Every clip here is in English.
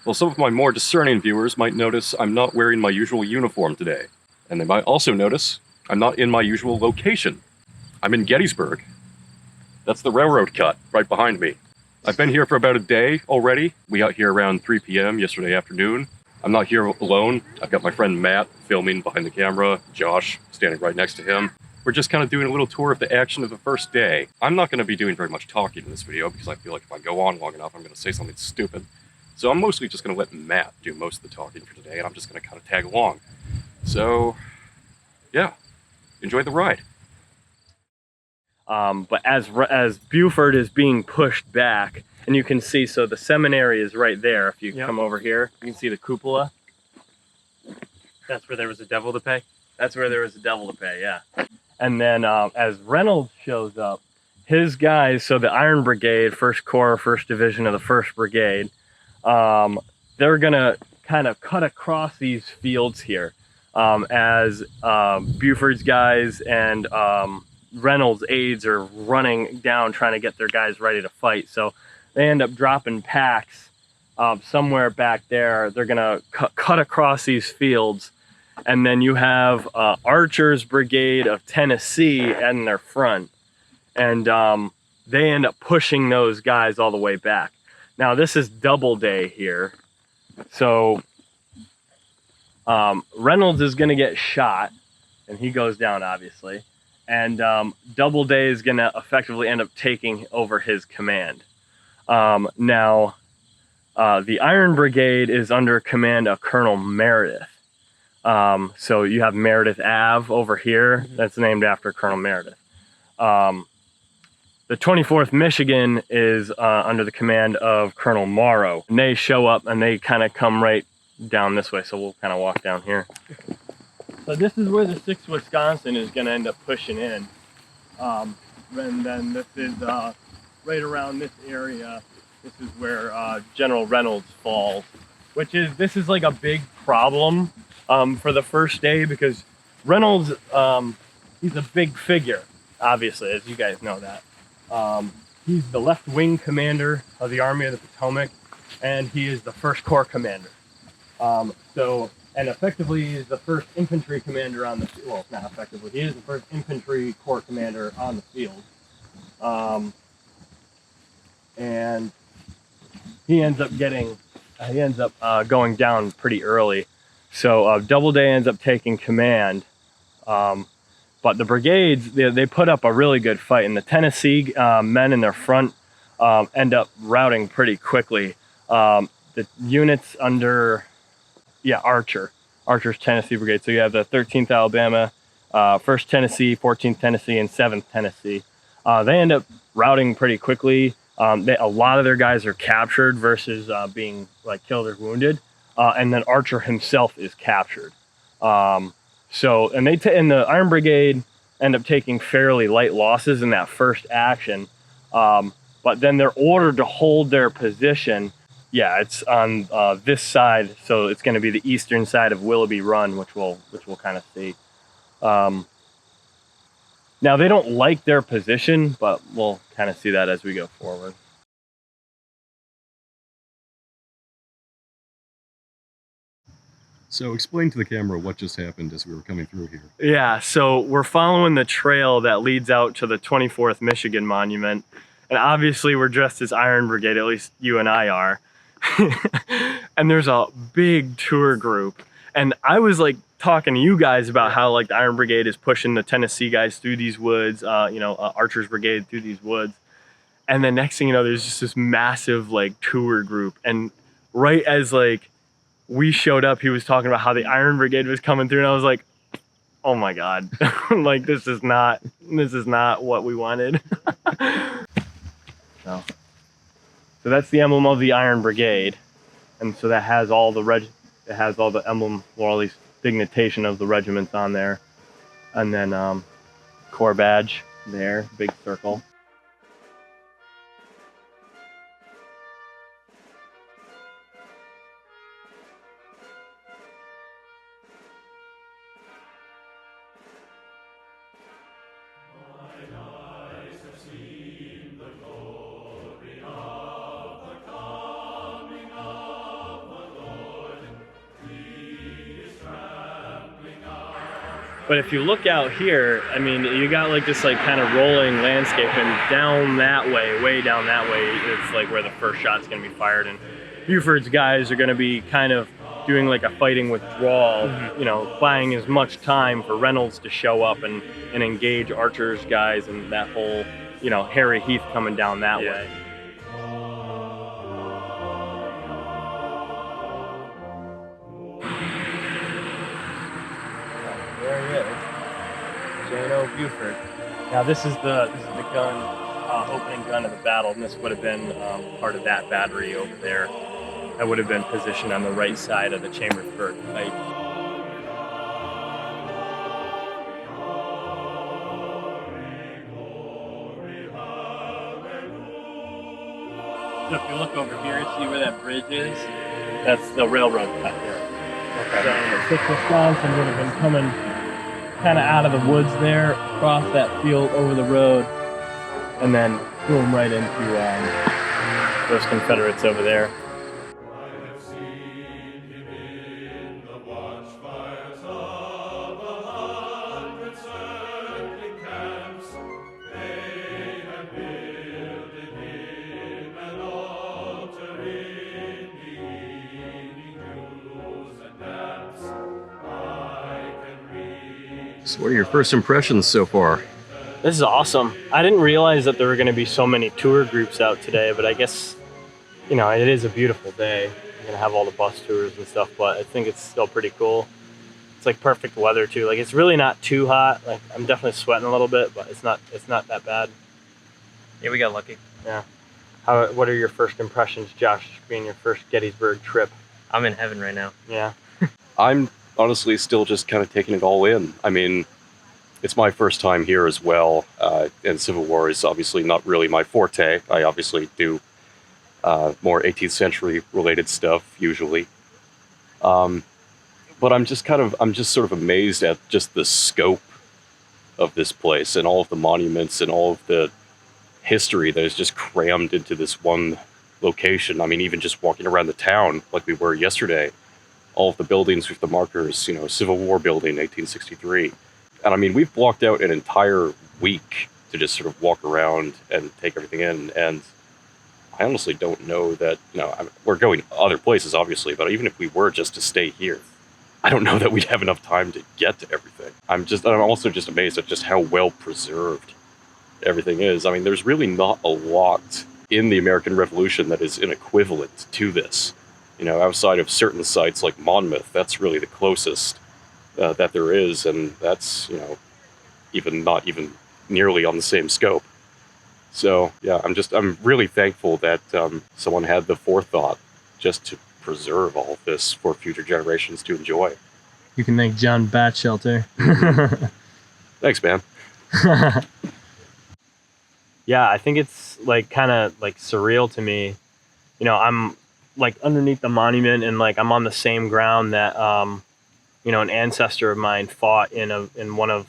Well, some of my more discerning viewers might notice I'm not wearing my usual uniform today, and they might also notice I'm not in my usual location. I'm in Gettysburg. That's the railroad cut right behind me. I've been here for about a day already. We got here around 3 p.m. yesterday afternoon. I'm not here alone. I've got my friend Matt filming behind the camera, Josh standing right next to him. We're just kind of doing a little tour of the action of the first day. I'm not going to be doing very much talking in this video because I feel like if I go on long enough, I'm going to say something stupid. So I'm mostly just going to let Matt do most of the talking for today, and I'm just going to kind of tag along. So, yeah, enjoy the ride. But as Buford is being pushed back, and you can see, so the seminary is right there. If you come over here, you can see the cupola. That's where there was a devil to pay? That's where there was a devil to pay, yeah. And then as Reynolds shows up, his guys, so the Iron Brigade, 1st Corps, 1st Division of the 1st Brigade, they're gonna kind of cut across these fields here as Buford's guys and Reynolds' aides are running down trying to get their guys ready to fight. So they end up dropping packs somewhere back there. They're gonna cut across these fields, and then you have Archer's Brigade of Tennessee in their front, and they end up pushing those guys all the way back. Now this is Doubleday here, so Reynolds is gonna get shot, and he goes down obviously, and Doubleday is gonna effectively end up taking over his command. Now the Iron Brigade is under command of Colonel Meredith. So you have Meredith Ave over here. That's named after Colonel Meredith. The 24th Michigan is under the command of Colonel Morrow. And they show up and they kind of come right down this way. So we'll kind of walk down here. So this is where the 6th Wisconsin is going to end up pushing in. And then this is right around this area. This is where General Reynolds falls, this is like a big problem for the first day, because Reynolds, he's a big figure, obviously, as you guys know that. He's the left wing commander of the Army of the Potomac, and he is the 1st Corps commander. And effectively, he is the 1st infantry commander on the field. Well, not effectively, he is the 1st infantry corps commander on the field. And he ends up going down pretty early. So Doubleday ends up taking command. But the brigades, they put up a really good fight, and the Tennessee men in their front end up routing pretty quickly. The units under, Archer's Tennessee Brigade. So you have the 13th Alabama, 1st Tennessee, 14th Tennessee, and 7th Tennessee. They end up routing pretty quickly. A lot of their guys are captured versus being like killed or wounded, and then Archer himself is captured. And the Iron Brigade end up taking fairly light losses in that first action, but then they're ordered to hold their position. Yeah, it's on this side, so it's going to be the eastern side of Willoughby Run, which we'll kind of see. Now, they don't like their position, but we'll kind of see that as we go forward. So explain to the camera what just happened as we were coming through here. Yeah, so we're following the trail that leads out to the 24th Michigan Monument. And obviously we're dressed as Iron Brigade, at least you and I are. And there's a big tour group. And I was like talking to you guys about how like the Iron Brigade is pushing the Tennessee guys through these woods, Archer's Brigade through these woods. And then next thing you know, there's just this massive like tour group. And right as like we showed up, he was talking about how the Iron Brigade was coming through, and I was like, oh my God, like this is not what we wanted. So that's the emblem of the Iron Brigade. And so that has all the emblem, or all these dignitation of the regiments on there. And then Corps badge there, big circle. But if you look out here, I mean, you got like this like kind of rolling landscape, and down that way, way down that way, it's like where the first shot's gonna be fired. And Buford's guys are gonna be kind of doing like a fighting withdrawal, you know, buying as much time for Reynolds to show up and engage Archer's guys and that whole, you know, Harry Heath coming down that way. There he is, J.N.O. Buford. Now this is the gun, opening gun of the battle, and this would have been part of that battery over there. That would have been positioned on the right side of the Chambersburg fight. So if you look over here, see where that bridge is? That's the railroad cut here. Okay. So the 6th Wisconsin would have been coming kind of out of the woods there, across that field over the road, and then boom right into those Confederates over there. So what are your first impressions so far? This is awesome. I didn't realize that there were going to be so many tour groups out today, but I guess, you know, it is a beautiful day. You're going to have all the bus tours and stuff, but I think it's still pretty cool. It's like perfect weather too. Like, it's really not too hot. Like, I'm definitely sweating a little bit, but it's not that bad. Yeah, we got lucky. Yeah. What are your first impressions, Josh, being your first Gettysburg trip? I'm in heaven right now. Yeah. I'm honestly still just kind of taking it all in. I mean, it's my first time here as well, and Civil War is obviously not really my forte. I obviously do more 18th century related stuff usually. But I'm just sort of amazed at just the scope of this place and all of the monuments and all of the history that is just crammed into this one location. I mean, even just walking around the town like we were yesterday, all of the buildings with the markers, you know, Civil War building, 1863. And I mean, we've blocked out an entire week to just sort of walk around and take everything in. And I honestly don't know that, you know, we're going other places, obviously, but even if we were just to stay here, I don't know that we'd have enough time to get to everything. I'm also just amazed at just how well preserved everything is. I mean, there's really not a lot in the American Revolution that is an equivalent to this. You know, outside of certain sites like Monmouth, that's really the closest that there is, and that's, you know, not even nearly on the same scope. So yeah, I'm really thankful that someone had the forethought just to preserve all of this for future generations to enjoy. You can thank John Batchelter. Thanks, man. Yeah, I think it's like kind of like surreal to me. You know, I'm like underneath the monument, and like I'm on the same ground that you know, an ancestor of mine fought in one of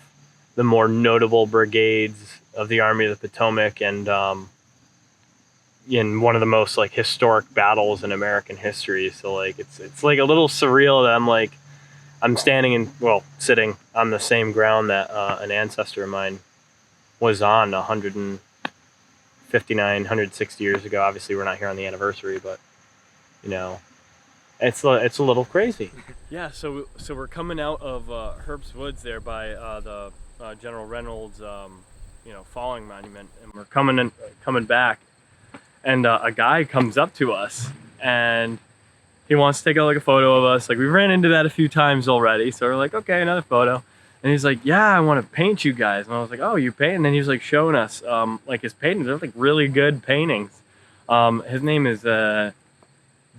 the more notable brigades of the Army of the Potomac, and in one of the most like historic battles in American history. So like it's like a little surreal that I'm sitting on the same ground that an ancestor of mine was on 159, 160 years ago. Obviously, we're not here on the anniversary, but you know, it's a little crazy. Yeah, so we're coming out of Herbst Woods there by the General Reynolds, you know, falling monument, and we're coming back, and a guy comes up to us, and he wants to take like a photo of us. Like, we ran into that a few times already, so we're like, okay, another photo. And he's like, yeah, I want to paint you guys. And I was like, oh, you paint? And then he was like showing us like his paintings. They're like really good paintings. His name is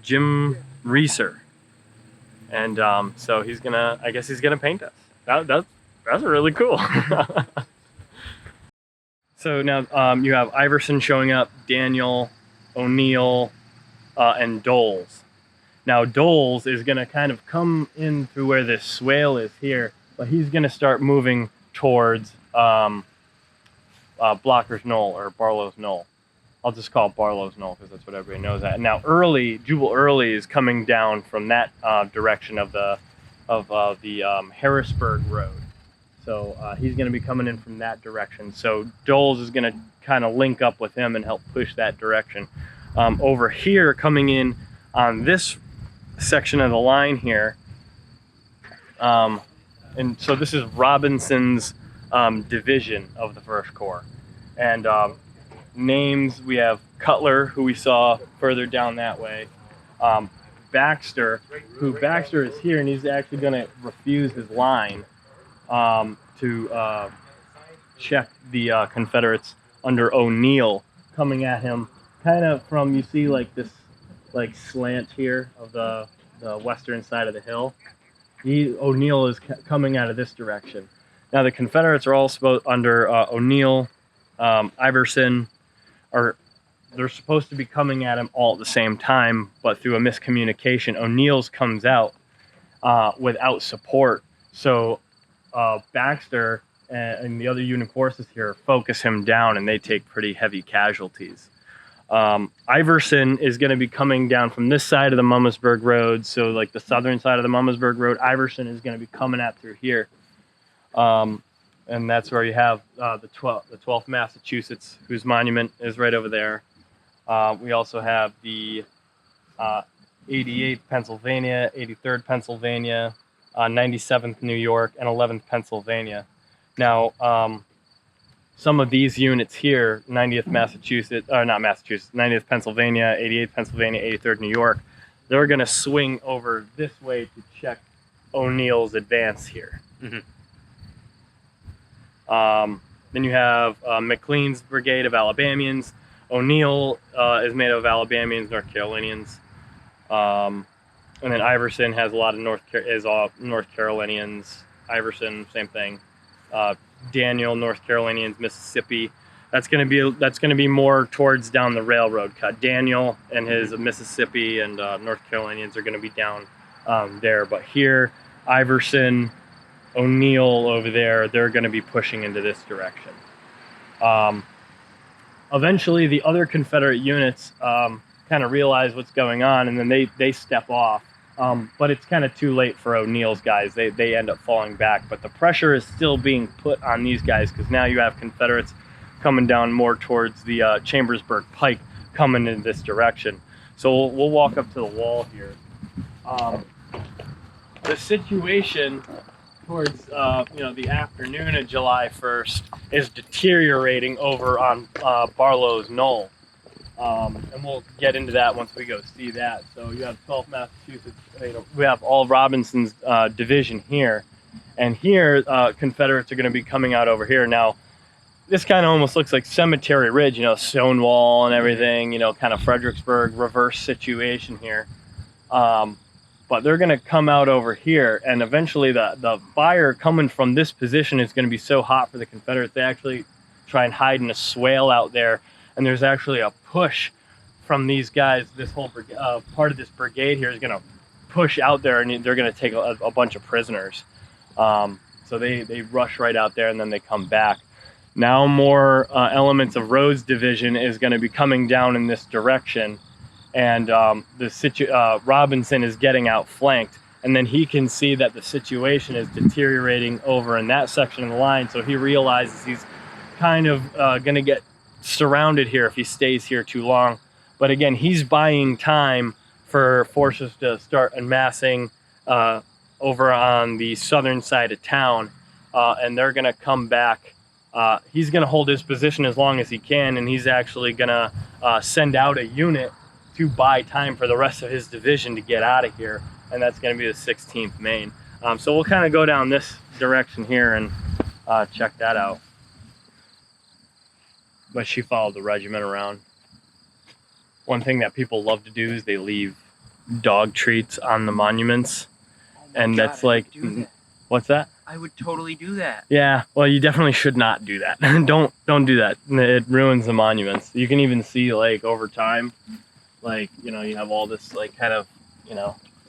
Jim Reeser, and so I guess he's gonna paint us. That's really cool. So now you have Iverson showing up, Daniel, O'Neill, and Doles. Now Doles is gonna kind of come in through where this swale is here, but he's gonna start moving towards Blocker's Knoll, or Barlow's Knoll. I'll just call it Barlow's Knoll because that's what everybody knows that. And now Jubal Early is coming down from that direction of the Harrisburg Road. So he's going to be coming in from that direction. So Doles is going to kind of link up with him and help push that direction. Over here, coming in on this section of the line here, and so this is Robinson's division of the First Corps. And names, we have Cutler, who we saw further down that way. Baxter is here, and he's actually going to refuse his line to check the Confederates under O'Neill coming at him kind of from, you see like this like slant here of the western side of the hill. O'Neill is coming out of this direction. Now the Confederates are all under O'Neill, Iverson, they're supposed to be coming at him all at the same time, but through a miscommunication, O'Neill's comes out without support. So Baxter and the other Union forces here focus him down, and they take pretty heavy casualties. Iverson is going to be coming down from this side of the Mummersburg Road, so like the southern side of the Mummersburg Road. Iverson is going to be coming at through here. And that's where you have the 12th Massachusetts, whose monument is right over there. We also have the 88th Pennsylvania, 83rd Pennsylvania, 97th New York, and 11th Pennsylvania. Now, some of these units here, 90th Massachusetts, or not Massachusetts, 90th Pennsylvania, 88th Pennsylvania, 83rd New York, they're going to swing over this way to check O'Neill's advance here. Mm-hmm. Then you have McLean's brigade of Alabamians. O'Neill is made of Alabamians, North Carolinians. And then Iverson has a lot of North Carolinians. Iverson, same thing. Daniel, North Carolinians, Mississippi. That's going to be more towards down the railroad cut. Daniel and his Mississippi and North Carolinians are going to be down there. But here, Iverson, O'Neill over there, they're going to be pushing into this direction. Eventually, the other Confederate units kind of realize what's going on, and then they step off. But it's kind of too late for O'Neill's guys. They end up falling back. But the pressure is still being put on these guys because now you have Confederates coming down more towards the Chambersburg Pike coming in this direction. So we'll walk up to the wall here. The situation towards the afternoon of July 1st is deteriorating over on Barlow's Knoll. And we'll get into that once we go see that. So you have 12th Massachusetts, we have all Robinson's division here. And here, Confederates are going to be coming out over here. Now, this kind of almost looks like Cemetery Ridge, Stonewall and everything, kind of Fredericksburg reverse situation here. But they're going to come out over here, and eventually the fire coming from this position is going to be so hot for the Confederates, they actually try and hide in a swale out there. And there's actually a push from these guys. This whole part of this brigade here is going to push out there, and they're going to take a bunch of prisoners. So they rush right out there, and then they come back. Now more elements of Rhodes' division is going to be coming down in this direction, and Robinson is getting outflanked. And then he can see that the situation is deteriorating over in that section of the line, so he realizes he's kind of going to get surrounded here if he stays here too long. But again, he's buying time for forces to start amassing over on the southern side of town, and they're going to come back. He's going to hold his position as long as he can, and he's actually going to send out a unit to buy time for the rest of his division to get out of here, and that's going to be the 16th Maine. So we'll kind of go down this direction here and check that out. But she followed the regiment around. One thing that people love to do is they leave dog treats on the monuments. And that's like, what's that? I would totally do that. Yeah, well, you definitely should not do that. Don't do that. It ruins the monuments. You can even see like over time, like, you have all this like kind of,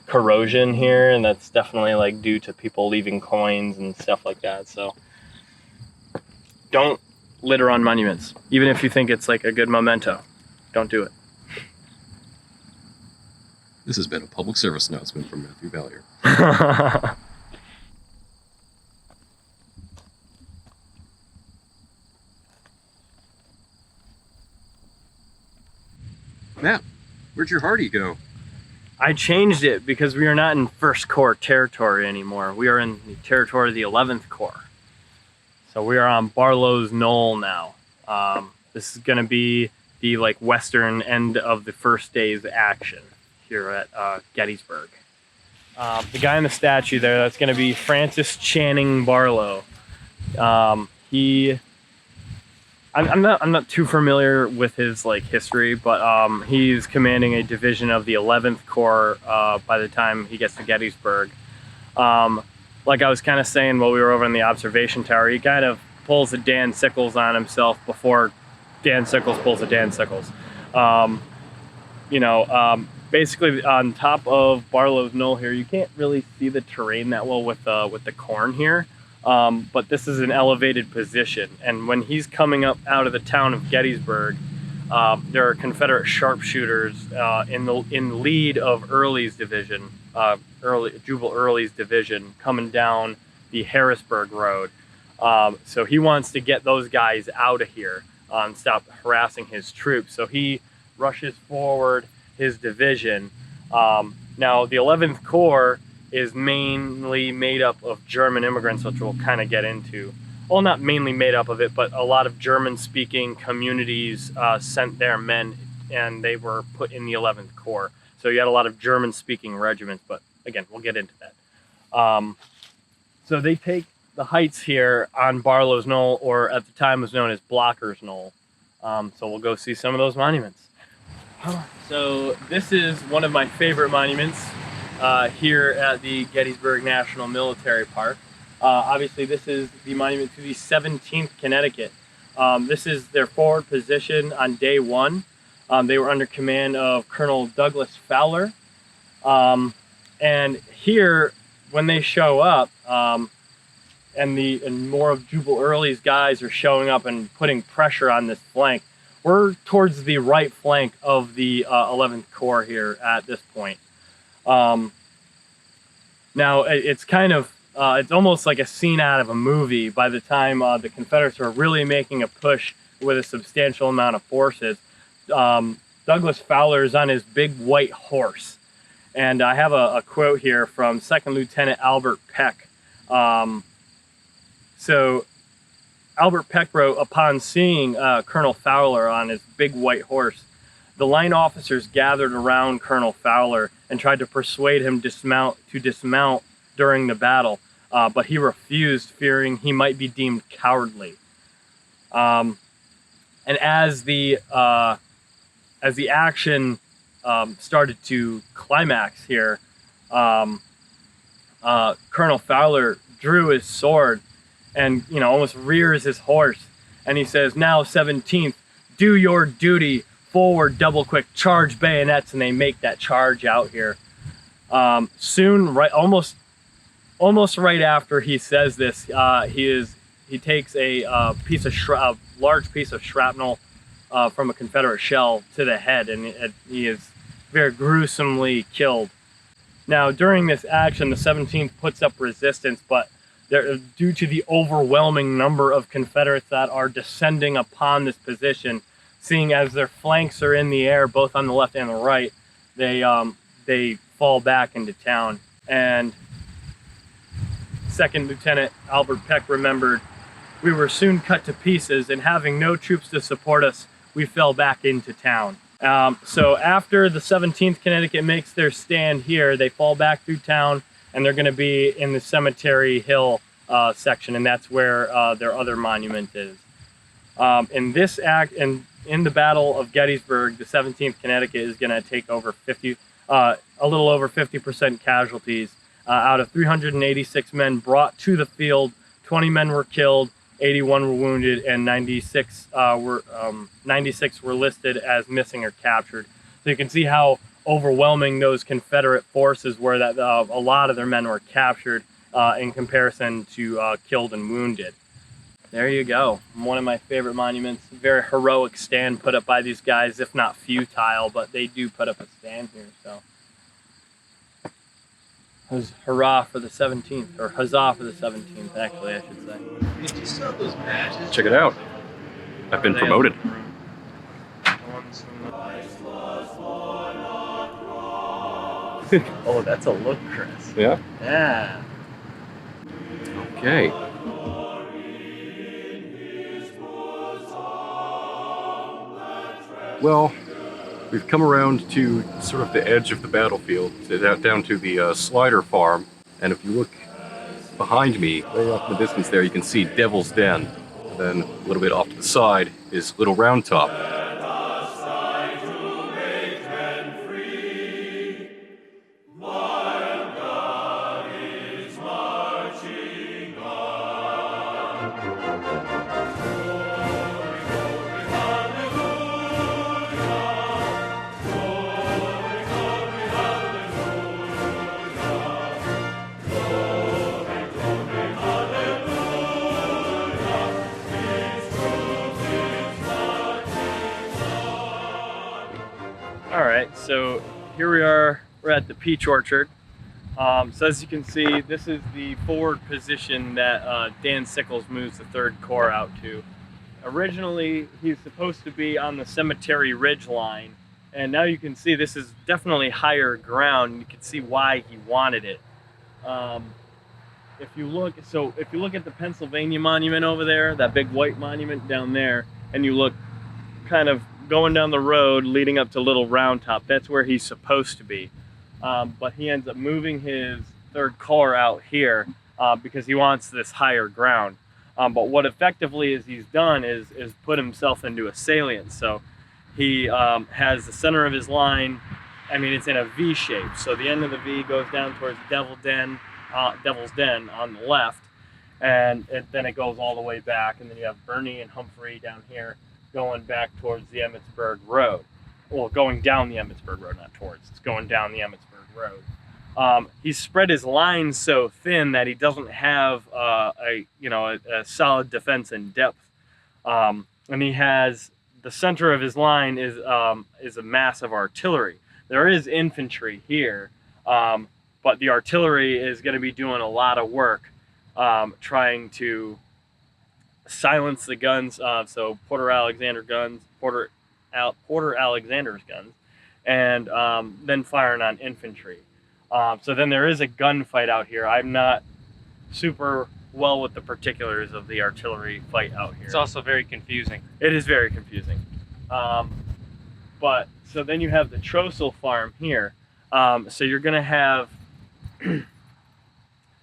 corrosion here, and that's definitely like due to people leaving coins and stuff like that. So don't litter on monuments, even if you think it's like a good memento. Don't do it. This has been a public service announcement from Matthew Valier. Matt, where'd your Hardy go? I changed it because we are not in 1st Corps territory anymore. We are in the territory of the 11th Corps. So we are on Barlow's Knoll now. This is gonna be the like western end of the first day's action here at Gettysburg. The guy in the statue there, that's gonna be Francis Channing Barlow. I'm not too familiar with his like history, but he's commanding a division of the 11th Corps by the time he gets to Gettysburg. Like I was kind of saying while we were over in the observation tower, he kind of pulls a Dan Sickles on himself before Dan Sickles pulls a Dan Sickles. Basically on top of Barlow's Knoll here, you can't really see the terrain that well with the corn here. But this is an elevated position, and when he's coming up out of the town of Gettysburg, there are Confederate sharpshooters in lead of Early's division, Jubal Early's division, coming down the Harrisburg Road. So he wants to get those guys out of here and stop harassing his troops. So he rushes forward his division. Now the 11th Corps is mainly made up of German immigrants, which we'll kind of get into. Well, not mainly made up of it, but a lot of German-speaking communities sent their men, and they were put in the 11th Corps. So you had a lot of German-speaking regiments, but again, we'll get into that. So they take the heights here on Barlow's Knoll, or at the time was known as Blocker's Knoll. So we'll go see some of those monuments. So this is one of my favorite monuments here at the Gettysburg National Military Park. Obviously, this is the monument to the 17th Connecticut. This is their forward position on day one. They were under command of Colonel Douglas Fowler. And here, when they show up, and more of Jubal Early's guys are showing up and putting pressure on this flank, we're towards the right flank of the 11th Corps here at this point. Now it's kind of it's almost like a scene out of a movie. By the time the Confederates are really making a push with a substantial amount of forces, Douglas Fowler is on his big white horse, and I have a quote here from 2nd Lieutenant Albert Peck. So Albert Peck wrote, upon seeing Colonel Fowler on his big white horse, the line officers gathered around Colonel Fowler and tried to persuade him to dismount during the battle, but he refused, fearing he might be deemed cowardly. And as the action started to climax here, Colonel Fowler drew his sword and almost rears his horse, and he says, "Now 17th, do your duty. Forward, double quick, charge bayonets," and they make that charge out here. Soon, almost right after he says this, he takes a large piece of shrapnel from a Confederate shell to the head, and he is very gruesomely killed. Now, during this action, the 17th puts up resistance, but due to the overwhelming number of Confederates that are descending upon this position, seeing as their flanks are in the air, both on the left and the right, they fall back into town. And 2nd Lieutenant Albert Peck remembered, "We were soon cut to pieces, and having no troops to support us, we fell back into town." So after the 17th Connecticut makes their stand here, they fall back through town, and they're going to be in the Cemetery Hill section, and that's where their other monument is. In this act, and in the Battle of Gettysburg, the 17th Connecticut is going to take over a little over 50% casualties. Out of 386 men brought to the field, 20 men were killed, 81 were wounded, and 96 were listed as missing or captured. So you can see how overwhelming those Confederate forces were, that a lot of their men were captured in comparison to killed and wounded. There you go. One of my favorite monuments. Very heroic stand put up by these guys, if not futile, but they do put up a stand here. So, hurrah for the 17th, or huzzah for the 17th, actually, I should say. Did you sell those badges? Check it out. I've been promoted. The ones from the Oh, that's a look, Chris. Yeah? Yeah. Okay. Well, we've come around to sort of the edge of the battlefield, down to the Slider Farm, and if you look behind me, way off in the distance there, you can see Devil's Den. And then a little bit off to the side is Little Round Top. All right, so here we are. We're at the peach orchard. So as you can see, this is the forward position that Dan Sickles moves the 3rd Corps out to. Originally, he's supposed to be on the Cemetery Ridge line, and now you can see this is definitely higher ground. You can see why he wanted it. If you look at the Pennsylvania monument over there, that big white monument down there, and you look kind of going down the road leading up to Little Round Top, that's where he's supposed to be. But he ends up moving his 3rd Corps out here because he wants this higher ground. But what effectively he's done is put himself into a salient. So he has the center of his line, I mean, it's in a V shape. So the end of the V goes down towards Devil's Den on the left, and then it goes all the way back. And then you have Bernie and Humphrey down here going back towards the Emmitsburg Road. Well, going down the Emmitsburg Road, not towards. It's going down the Emmitsburg Road. He's spread his line so thin that he doesn't have a solid defense in depth. And he has the center of his line is a mass of artillery. There is infantry here, but the artillery is going to be doing a lot of work trying to silence the guns. So Porter Alexander's guns, and then firing on infantry. So then there is a gunfight out here. I'm not super well with the particulars of the artillery fight out here. It's also very confusing. It is very confusing. But so then you have the Trossel farm here. So you're gonna have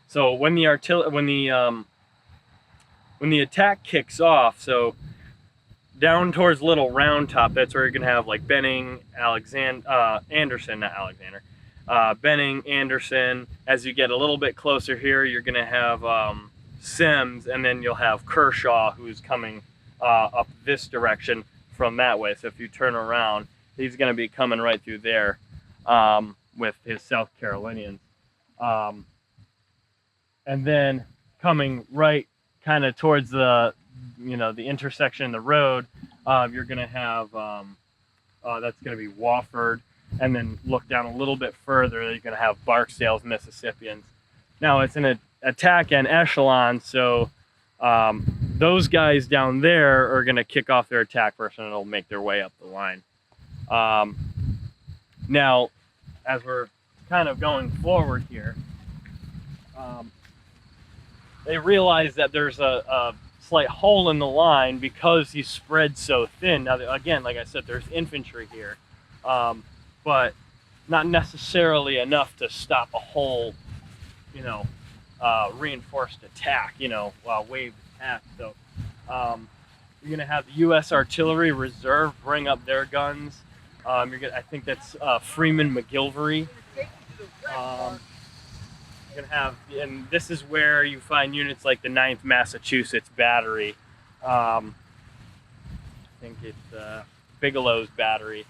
so when the attack kicks off, so down towards Little Round Top, that's where you're gonna have like Benning, Anderson, not Alexander, Benning, Anderson. As you get a little bit closer here, you're gonna have Sims, and then you'll have Kershaw, who's coming up this direction from that way. So if you turn around, he's gonna be coming right through there with his South Carolinians. And then coming right kind of towards the intersection of the road, you're going to have, that's going to be Wofford. And then look down a little bit further, you're going to have Barksdale's Mississippians. Now it's an attack and echelon, so those guys down there are going to kick off their attack first, and it'll make their way up the line. Now, as we're kind of going forward here, they realize that there's a slight hole in the line because he's spread so thin. Now, again, like I said, there's infantry here, but not necessarily enough to stop a whole, reinforced attack, wave attack. So you're going to have the U.S. Artillery Reserve bring up their guns. I think that's Freeman McGilvery. You're gonna have, and this is where you find units like the 9th Massachusetts Battery. I think it's Bigelow's Battery.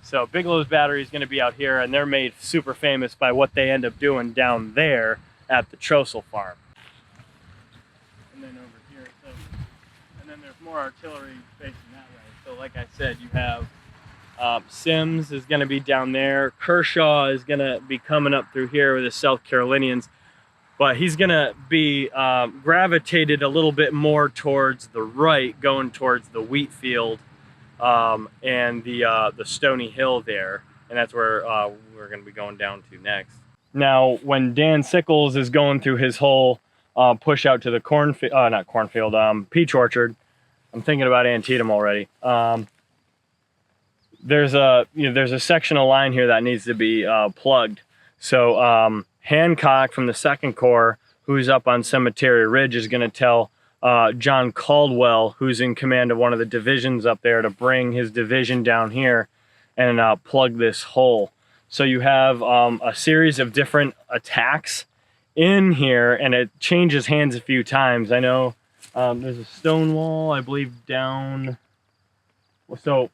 So Bigelow's Battery is going to be out here, and they're made super famous by what they end up doing down there at the Trossel farm. And then over here, and then there's more artillery facing that way. So like I said, you have Sims is going to be down there. Kershaw is going to be coming up through here with the South Carolinians, but he's going to be gravitated a little bit more towards the right, going towards the wheat field and the Stony Hill there. and that's where we're going to be going down to next. Now, when Dan Sickles is going through his whole push out to the peach orchard, I'm thinking about Antietam already. There's a section of line here that needs to be plugged. So Hancock from the 2nd Corps, who's up on Cemetery Ridge, is going to tell John Caldwell, who's in command of one of the divisions up there, to bring his division down here and plug this hole. So you have a series of different attacks in here, and it changes hands a few times. I know there's a stone wall, I believe, down. So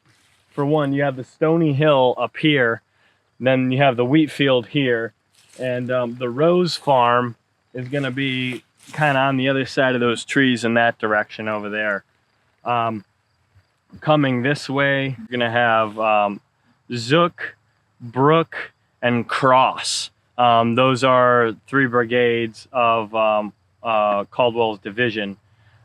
for one, you have the Stony Hill up here, then you have the wheat field here, and the Rose Farm is going to be kind of on the other side of those trees in that direction over there. Coming this way, you're going to have Zook, Brook, and Cross. Those are 3 brigades of Caldwell's division.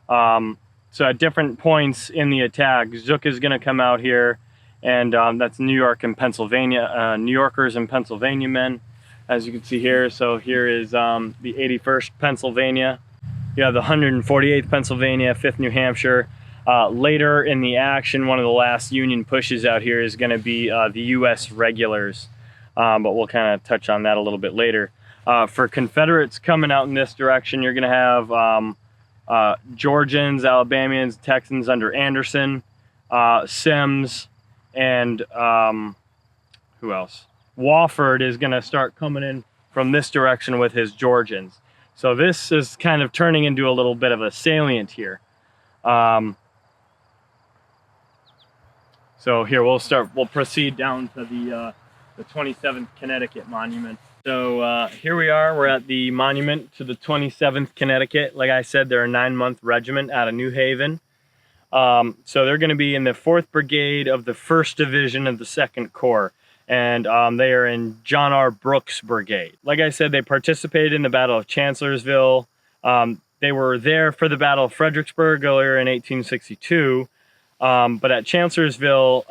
So at different points in the attack, Zook is going to come out here, and that's New York and Pennsylvania, New Yorkers and Pennsylvania men, as you can see here. So here is the 81st Pennsylvania. You have the 148th Pennsylvania, 5th New Hampshire. Later in the action, one of the last Union pushes out here is going to be the U.S. regulars, but we'll kind of touch on that a little bit later. For Confederates coming out in this direction, you're going to have Georgians, Alabamians, Texans under Anderson, Sims, and who else? Wofford is going to start coming in from this direction with his Georgians. So this is kind of turning into a little bit of a salient here. So here we'll proceed down to the 27th Connecticut Monument. So here we are, we're at the monument to the 27th Connecticut. Like I said, they're a 9-month regiment out of New Haven. So they're going to be in the 4th Brigade of the 1st Division of the 2nd Corps. And they are in John R. Brooks' brigade. Like I said, they participated in the Battle of Chancellorsville. They were there for the Battle of Fredericksburg earlier in 1862. But at Chancellorsville,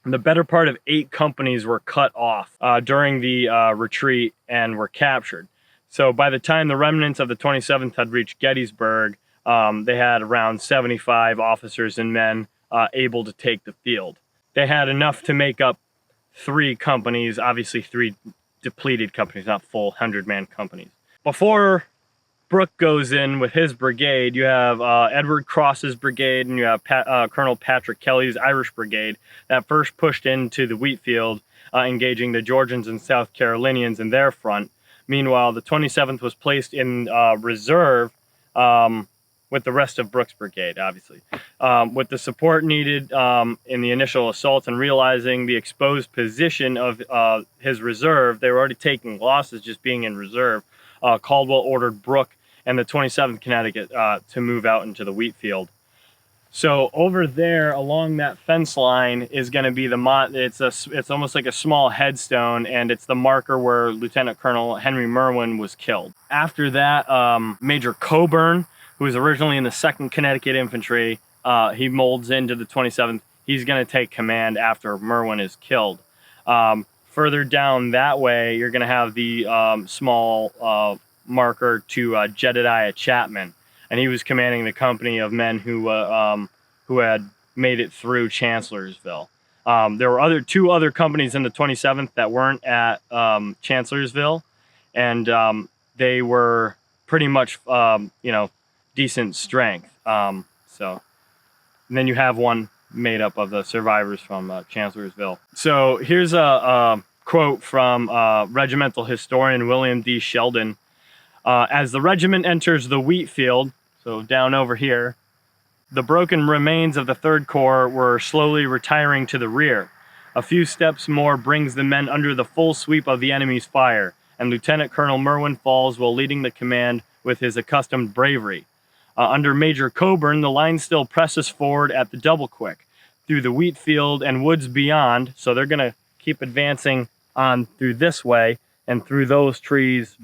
the better part of 8 companies were cut off during the retreat and were captured. So by the time the remnants of the 27th had reached Gettysburg, they had around 75 officers and men able to take the field. They had enough to make up 3 companies, obviously 3 depleted companies, not full 100-man companies. Before Brooke goes in with his brigade, you have Edward Cross's brigade, and you have Colonel Patrick Kelly's Irish brigade that first pushed into the wheat field, engaging the Georgians and South Carolinians in their front. Meanwhile, the 27th was placed in reserve with the rest of Brooks' brigade, obviously. With the support needed in the initial assault and realizing the exposed position of his reserve, they were already taking losses just being in reserve. Caldwell ordered Brooke and the 27th Connecticut to move out into the wheat field. So over there along that fence line is going to be it's almost like a small headstone, and it's the marker where Lieutenant Colonel Henry Merwin was killed. After that, Major Coburn, who was originally in the 2nd Connecticut Infantry, he molds into the 27th. He's going to take command after Merwin is killed. Further down that way, you're going to have the small marker to Jedediah Chapman, and he was commanding the company of men who had made it through Chancellorsville. There were 2 other companies in the 27th that weren't at Chancellorsville, and they were pretty much decent strength. And then you have one made up of the survivors from Chancellorsville. So here's a quote from regimental historian William D. Sheldon. As the regiment enters the wheat field, so down over here, the broken remains of the 3rd Corps were slowly retiring to the rear. A few steps more brings the men under the full sweep of the enemy's fire, and Lieutenant Colonel Merwin falls while leading the command with his accustomed bravery. Under Major Coburn, the line still presses forward at the double quick through the wheat field and woods beyond, so they're going to keep advancing on through this way and through those trees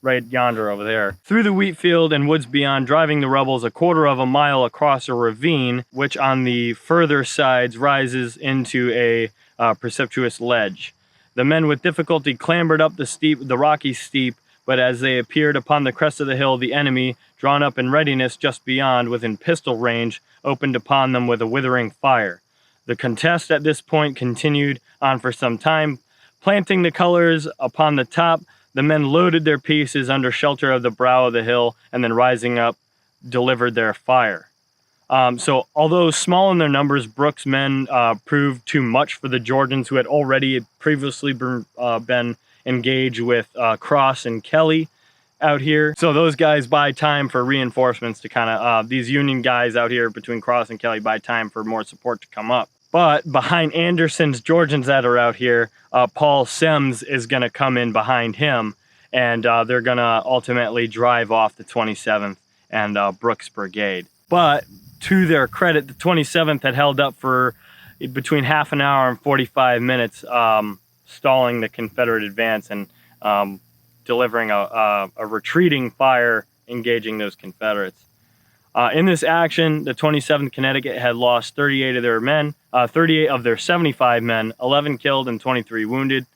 right yonder over there. Through the wheat field and woods beyond, driving the rebels a quarter of a mile across a ravine, which on the further sides rises into a precipitous ledge. The men with difficulty clambered up the rocky steep, but as they appeared upon the crest of the hill, the enemy, drawn up in readiness just beyond, within pistol range, opened upon them with a withering fire. The contest at this point continued on for some time. Planting the colors upon the top, the men loaded their pieces under shelter of the brow of the hill, and then rising up, delivered their fire. So although small in their numbers, Brooks' men proved too much for the Georgians, who had already previously been engaged with Cross and Kelly out here. So those guys buy time for reinforcements to kind of, these Union guys out here between Cross and Kelly buy time for more support to come up. But behind Anderson's Georgians that are out here, Paul Semmes is going to come in behind him, and they're going to ultimately drive off the 27th and Brooks' brigade. But to their credit, the 27th had held up for between half an hour and 45 minutes, stalling the Confederate advance and delivering a retreating fire, engaging those Confederates. In this action, the 27th Connecticut had lost 38 of their men, 38 of their 75 men, 11 killed and 23 wounded.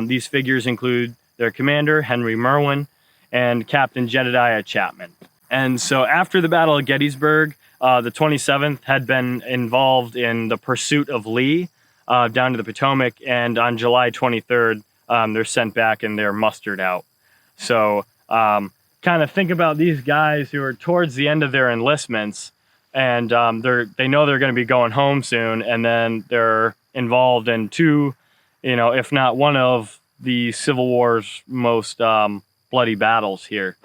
These figures include their commander, Henry Merwin, and Captain Jedediah Chapman. And so after the Battle of Gettysburg, the 27th had been involved in the pursuit of Lee down to the Potomac, and on July 23rd, they're sent back and they're mustered out. So kind of think about these guys who are towards the end of their enlistments, and they know they're going to be going home soon, and then they're involved in two, if not one of the Civil War's most bloody battles here.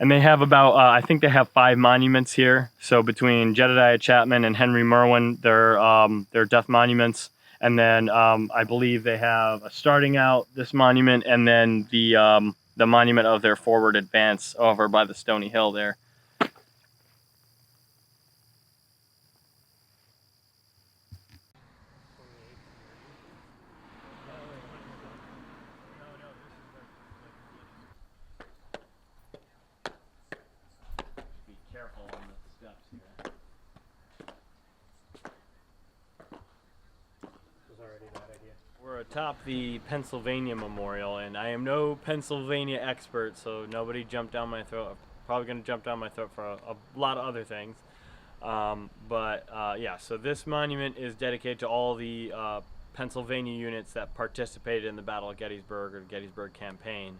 And they have about, I think they have 5 monuments here. So between Jedediah Chapman and Henry Merwin, their death monuments. And then I believe they have starting out this monument, and then the monument of their forward advance over by the Stony Hill there. Be careful on the steps here. Was already a bad idea. We're atop the Pennsylvania Memorial, and I am no Pennsylvania expert, so nobody jump down my throat. I'm probably going to jump down my throat for a lot of other things. Yeah, so this monument is dedicated to all the Pennsylvania units that participated in the Battle of Gettysburg or the Gettysburg Campaign.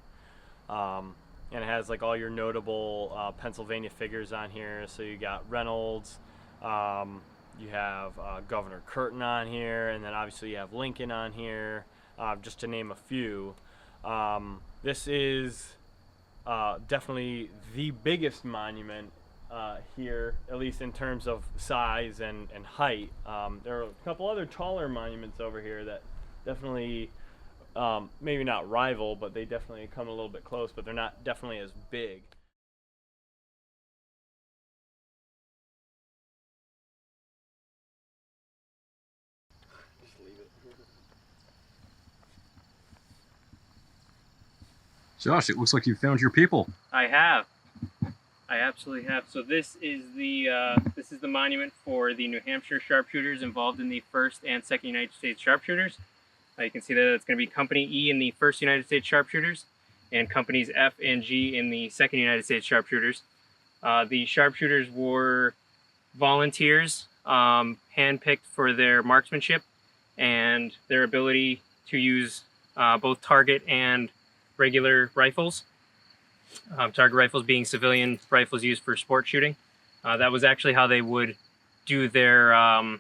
And it has like all your notable Pennsylvania figures on here. So you got Reynolds, you have Governor Curtin on here, and then obviously you have Lincoln on here, just to name a few. This is definitely the biggest monument here, at least in terms of size and height. There are a couple other taller monuments over here that definitely, maybe not rival, but they definitely come a little bit close, but they're not definitely as big. Josh, it looks like you found your people. I have. I absolutely have. So this is the monument for the New Hampshire sharpshooters involved in the 1st and 2nd United States sharpshooters. You can see that it's going to be Company E in the 1st United States sharpshooters and Companies F and G in the 2nd United States sharpshooters. The sharpshooters were volunteers, handpicked for their marksmanship and their ability to use both target and regular rifles. Target rifles being civilian rifles used for sport shooting. That was actually how they would do their, I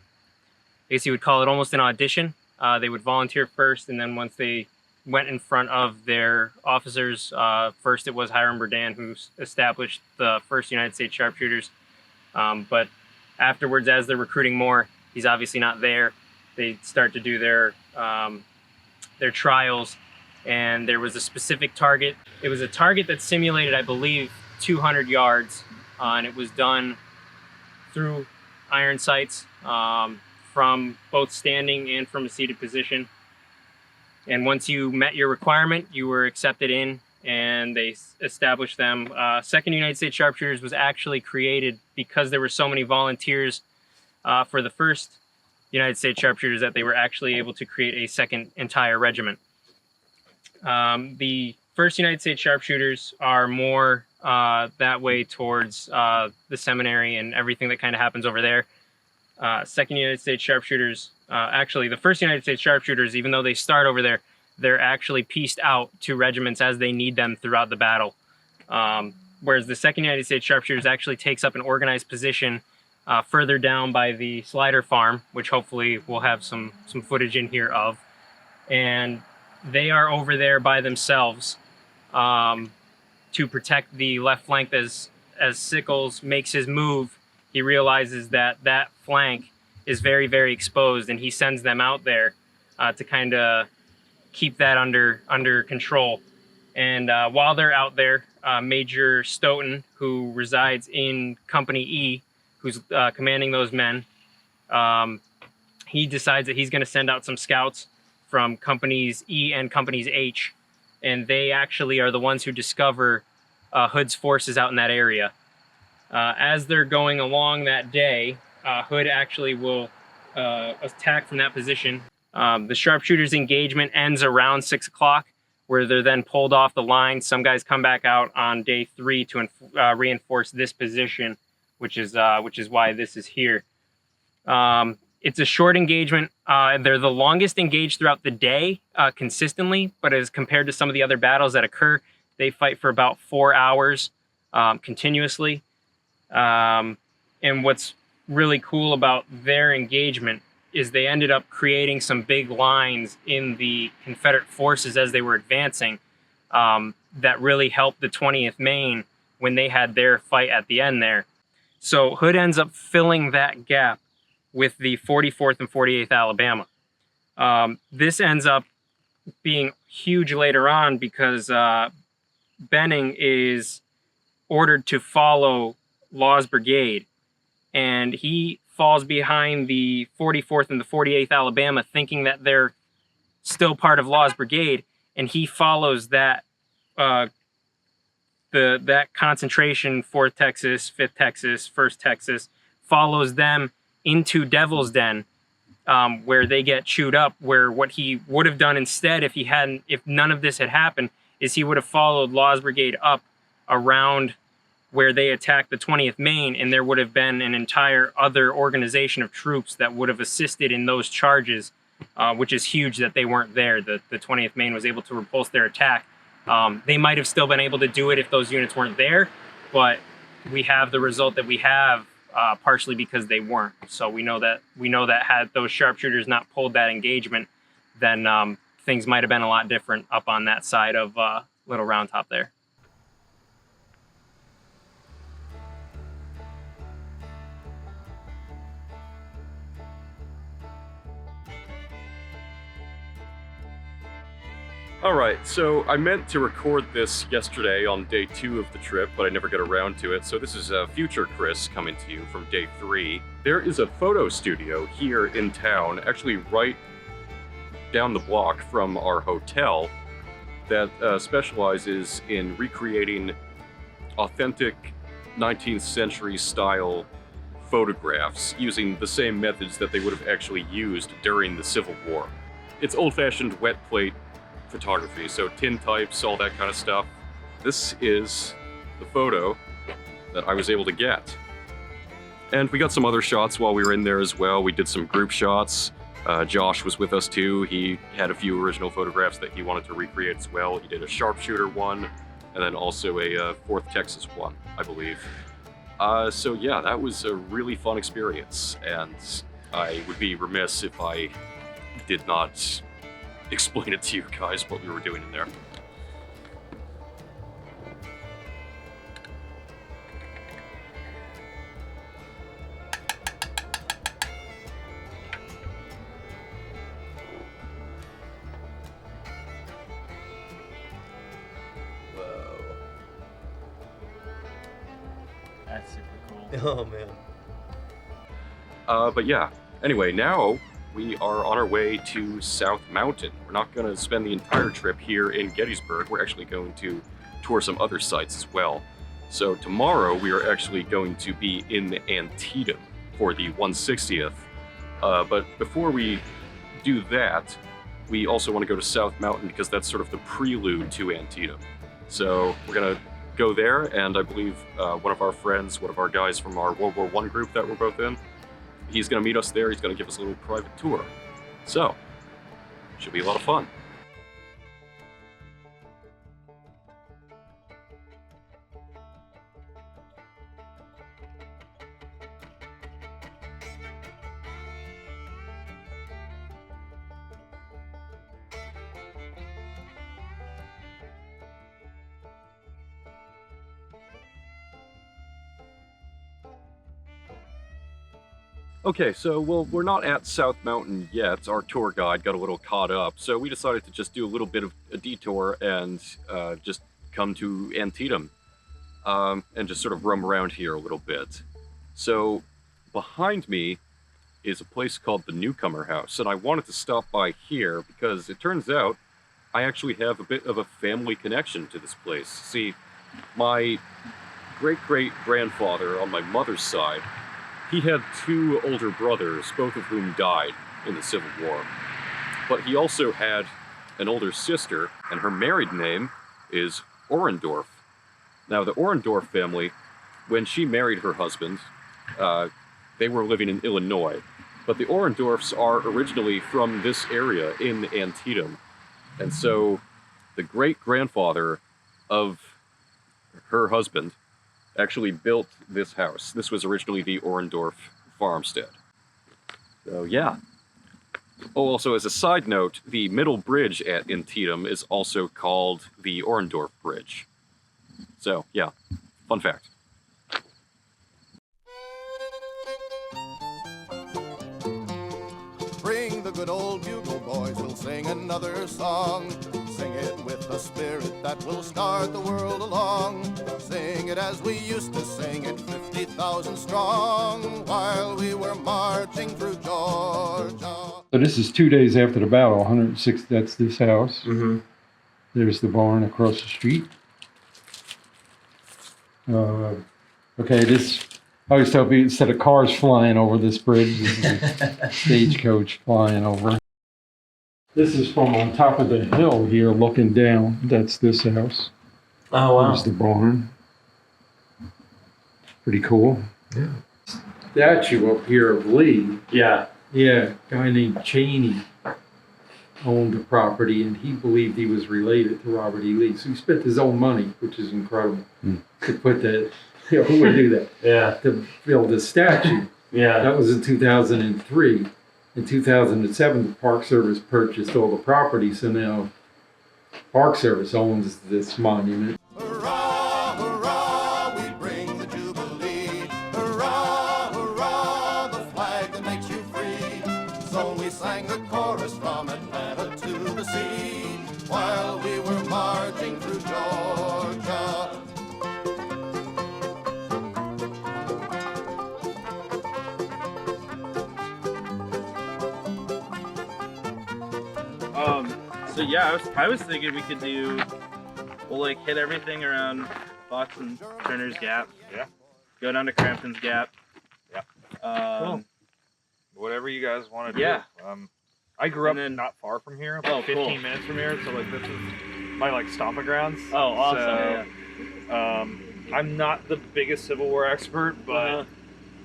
guess you would call it almost an audition. They would volunteer first, and then once they went in front of their officers, first it was Hiram Berdan who established the 1st United States sharpshooters. But afterwards, as they're recruiting more, he's obviously not there. They start to do their trials, and there was a specific target. It was a target that simulated, I believe, 200 yards, and it was done through iron sights from both standing and from a seated position. And once you met your requirement, you were accepted in and they established them. 2nd United States Sharpshooters was actually created because there were so many volunteers for the 1st United States Sharpshooters that they were actually able to create a second entire regiment. The 1st United States Sharpshooters are more that way towards the seminary and everything that kind of happens over there. 2nd United States Sharpshooters, actually the 1st United States Sharpshooters, even though they start over there, they're actually pieced out to regiments as they need them throughout the battle. Whereas the 2nd United States Sharpshooters actually takes up an organized position further down by the Slider Farm, which hopefully we'll have some footage in here of. And they are over there by themselves to protect the left flank. As Sickles makes his move, he realizes that that flank is very, very exposed, and he sends them out there to kind of keep that under control. And while they're out there, Major Stoughton, who resides in Company E, who's commanding those men, he decides that he's going to send out some scouts from Companies E and Companies H, and they actually are the ones who discover Hood's forces out in that area. As they're going along that day, Hood actually will attack from that position. The sharpshooters engagement ends around 6 o'clock, where they're then pulled off the line. Some guys come back out on day 3 to reinforce this position, which is why this is here. It's a short engagement. They're the longest engaged throughout the day consistently, but as compared to some of the other battles that occur, they fight for about 4 hours continuously. And what's really cool about their engagement is they ended up creating some big lines in the Confederate forces as they were advancing that really helped the 20th Maine when they had their fight at the end there. So Hood ends up filling that gap with the 44th and 48th Alabama. This ends up being huge later on because Benning is ordered to follow Law's brigade, and he falls behind the 44th and the 48th Alabama, thinking that they're still part of Law's brigade, and he follows that that concentration, 4th Texas, 5th Texas, 1st Texas, follows them into Devil's Den, where they get chewed up. Where what he would have done instead, if none of this had happened, is he would have followed Law's brigade up around where they attacked the 20th Maine, and there would have been an entire other organization of troops that would have assisted in those charges, which is huge that they weren't there. The 20th Maine was able to repulse their attack. They might have still been able to do it if those units weren't there, but we have the result that we have partially because they weren't. So we know that had those sharpshooters not pulled that engagement, then things might have been a lot different up on that side of Little Round Top there. Alright, so I meant to record this yesterday on day 2 of the trip, but I never got around to it, so this is future Chris coming to you from day 3. There is a photo studio here in town, actually right down the block from our hotel, that specializes in recreating authentic 19th century style photographs using the same methods that they would have actually used during the Civil War. It's old-fashioned wet plate photography, so tintypes, all that kind of stuff. This is the photo that I was able to get. And we got some other shots while we were in there as well. We did some group shots. Josh was with us too. He had a few original photographs that he wanted to recreate as well. He did a sharpshooter one, and then also a 4th Texas one, I believe. So yeah, that was a really fun experience, and I would be remiss if I did not explain it to you guys what we were doing in there. Whoa. That's super cool. Oh man. But yeah, anyway, now we are on our way to South Mountain. We're not going to spend the entire trip here in Gettysburg. We're actually going to tour some other sites as well. So tomorrow we are actually going to be in Antietam for the 160th. But before we do that, we also want to go to South Mountain because that's sort of the prelude to Antietam. So we're going to go there, and I believe one of our friends, one of our guys from our World War I group that we're both in, he's going to meet us there. He's going to give us a little private tour. So, should be a lot of fun. Okay, so, well, we're not at South Mountain yet. Our tour guide got a little caught up, so we decided to just do a little bit of a detour and just come to Antietam and just sort of roam around here a little bit. So, behind me is a place called the Newcomer House, and I wanted to stop by here because it turns out I actually have a bit of a family connection to this place. See, my great-great-grandfather on my mother's side, he had two older brothers, both of whom died in the Civil War. But he also had an older sister, and her married name is Orendorff. Now, the Orendorff family, when she married her husband, they were living in Illinois. But the Orendorffs are originally from this area in Antietam. And so the great-grandfather of her husband actually built this house. This was originally the Orendorff farmstead. So yeah. Oh, also as a side note, the middle bridge at Antietam is also called the Orendorff Bridge. So yeah, fun fact. Bring the good old bugle boys, we'll sing another song. Sing it with a spirit that will start the world along. Sing it as we used to sing it, 50,000 strong, while we were marching through Georgia. So this is 2 days after the battle, 106, that's this house. Mm-hmm. There's the barn across the street. Okay, this, I always tell people, instead of cars flying over this bridge, this is a stagecoach flying over. This is from on top of the hill here, looking down. That's this house. Oh, wow. There's the barn. Pretty cool. Yeah. Statue up here of Lee. Yeah. Yeah, a guy named Cheney owned the property, and he believed he was related to Robert E. Lee. So he spent his own money, which is incredible, to put that. You know, who would do that? Yeah. To build this statue. Yeah. That was in 2003. In 2007, the Park Service purchased all the property, so now Park Service owns this monument. Hurrah, hurrah, we bring the Jubilee. Hurrah, hurrah, the flag that makes you free. So we sang the chorus from Atlanta to the sea, while we were marching through Georgia. So yeah, I was thinking we could do, we'll like hit everything around Fox and Turner's Gap. Yeah. Go down to Crampton's Gap. Yeah. Cool. Whatever you guys want to do. Yeah. I grew up And then- not far from here, Oh, about 15 cool. minutes from here, so like this is my like stomping grounds. Oh, awesome. So, yeah. I'm not the biggest Civil War expert, but Uh-huh.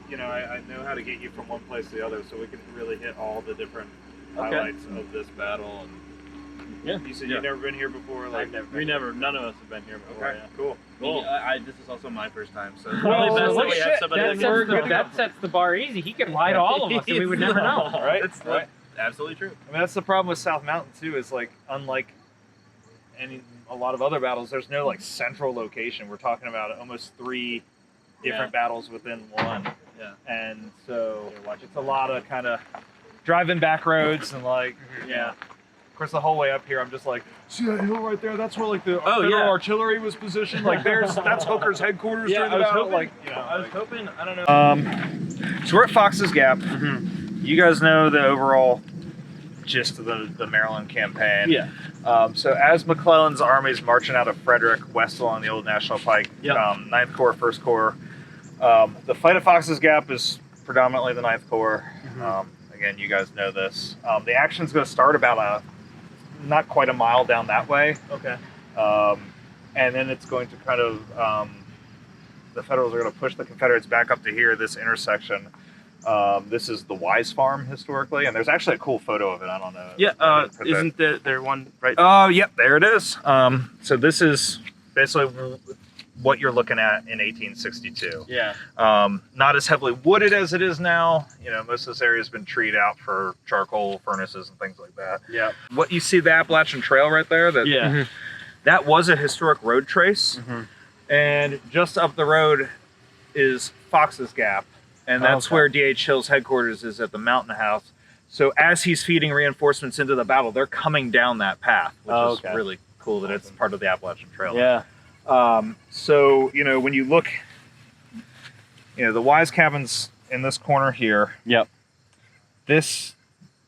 you know, I know how to get you from one place to the other, so we can really hit all the different Okay. highlights of this battle. And Yeah. you said Yeah. you've never been here before, like None of us have been here before. Okay, cool. This is also my first time, so Well, probably best well, that we have shit, somebody that that sets the- That sets the bar easy. He could lie to all of us and we would never know. Right? That's Right. absolutely true. I mean, that's the problem with South Mountain too. Is like, unlike a lot of other battles, there's no like central location. We're talking about almost 3 different battles within one. Yeah. And so it's a lot of kind of driving back roads and like, Yeah. Of course, the whole way up here, I'm just like, see that hill right there? That's where like the Oh, Federal yeah. artillery was positioned. Like, that's Hooker's headquarters Yeah, during the I was battle. hoping. Like, you know, I was hoping. I don't know. So we're at Fox's Gap. you guys know the overall gist of the Maryland campaign. Yeah. So as McClellan's army is marching out of Frederick west along the old National Pike, Yep. 9th Corps, 1st Corps, the fight at Fox's Gap is predominantly the 9th Corps. Again, you guys know this. The action's going to start about not quite a mile down that way. Okay. And then it's going to kind of, the Federals are going to push the Confederates back up to here, this intersection. This is the Wise Farm historically, and there's actually a cool photo of it. I don't know. Yeah, isn't there one right? Oh, yep, there it is. So this is basically what you're looking at in 1862. Yeah. Not as heavily wooded as it is now. You know, most of this area has been treed out for charcoal furnaces and things like that. Yeah. What you see, the Appalachian Trail right there, Yeah. that was a historic road trace. And just up the road is Fox's Gap. And that's Okay. where D.H. Hill's headquarters is at the Mountain House. So as he's feeding reinforcements into the battle, they're coming down that path, which is Okay. really cool that it's part of the Appalachian Trail. Yeah. So, you know, when you look, you know, the Wise cabin's in this corner here. Yep. This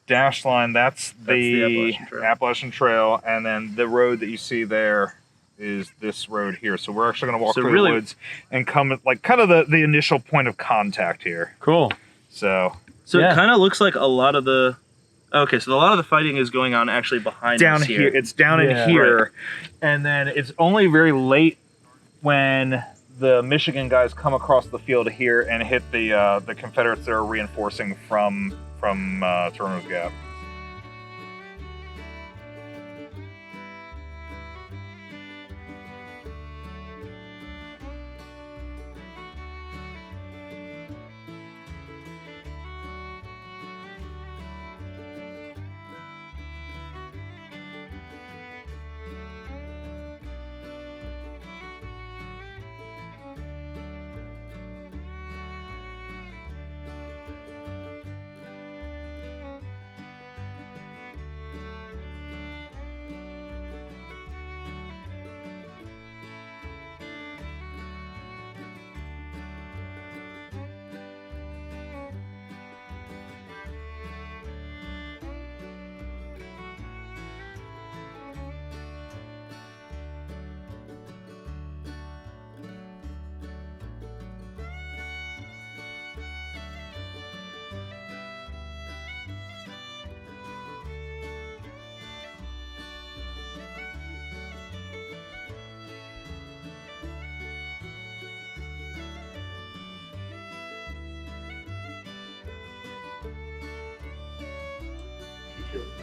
dashed line, that's the the Appalachian Trail. Appalachian Trail. And then the road that you see there is this road here. So we're actually going to walk So through really- the woods and come at like kind of the initial point of contact here. Cool. So So Yeah. it kind of looks like a lot of the. Okay, so a lot of the fighting is going on actually behind down us here. It's down Yeah. in here. And then it's only very late when the Michigan guys come across the field here and hit the Confederates that are reinforcing from Turner's Gap.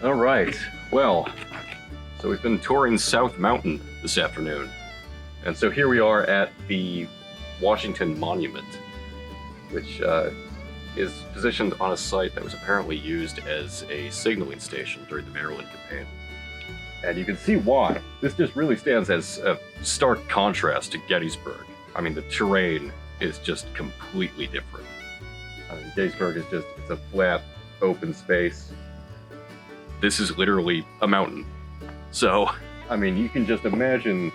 All right. Well, so we've been touring South Mountain this afternoon. And so here we are at the Washington Monument, which is positioned on a site that was apparently used as a signaling station during the Maryland campaign. And you can see why. This just really stands as a stark contrast to Gettysburg. I mean, the terrain is just completely different. I mean, Gettysburg is just, it's a flat, open space. This is literally a mountain. So, I mean, you can just imagine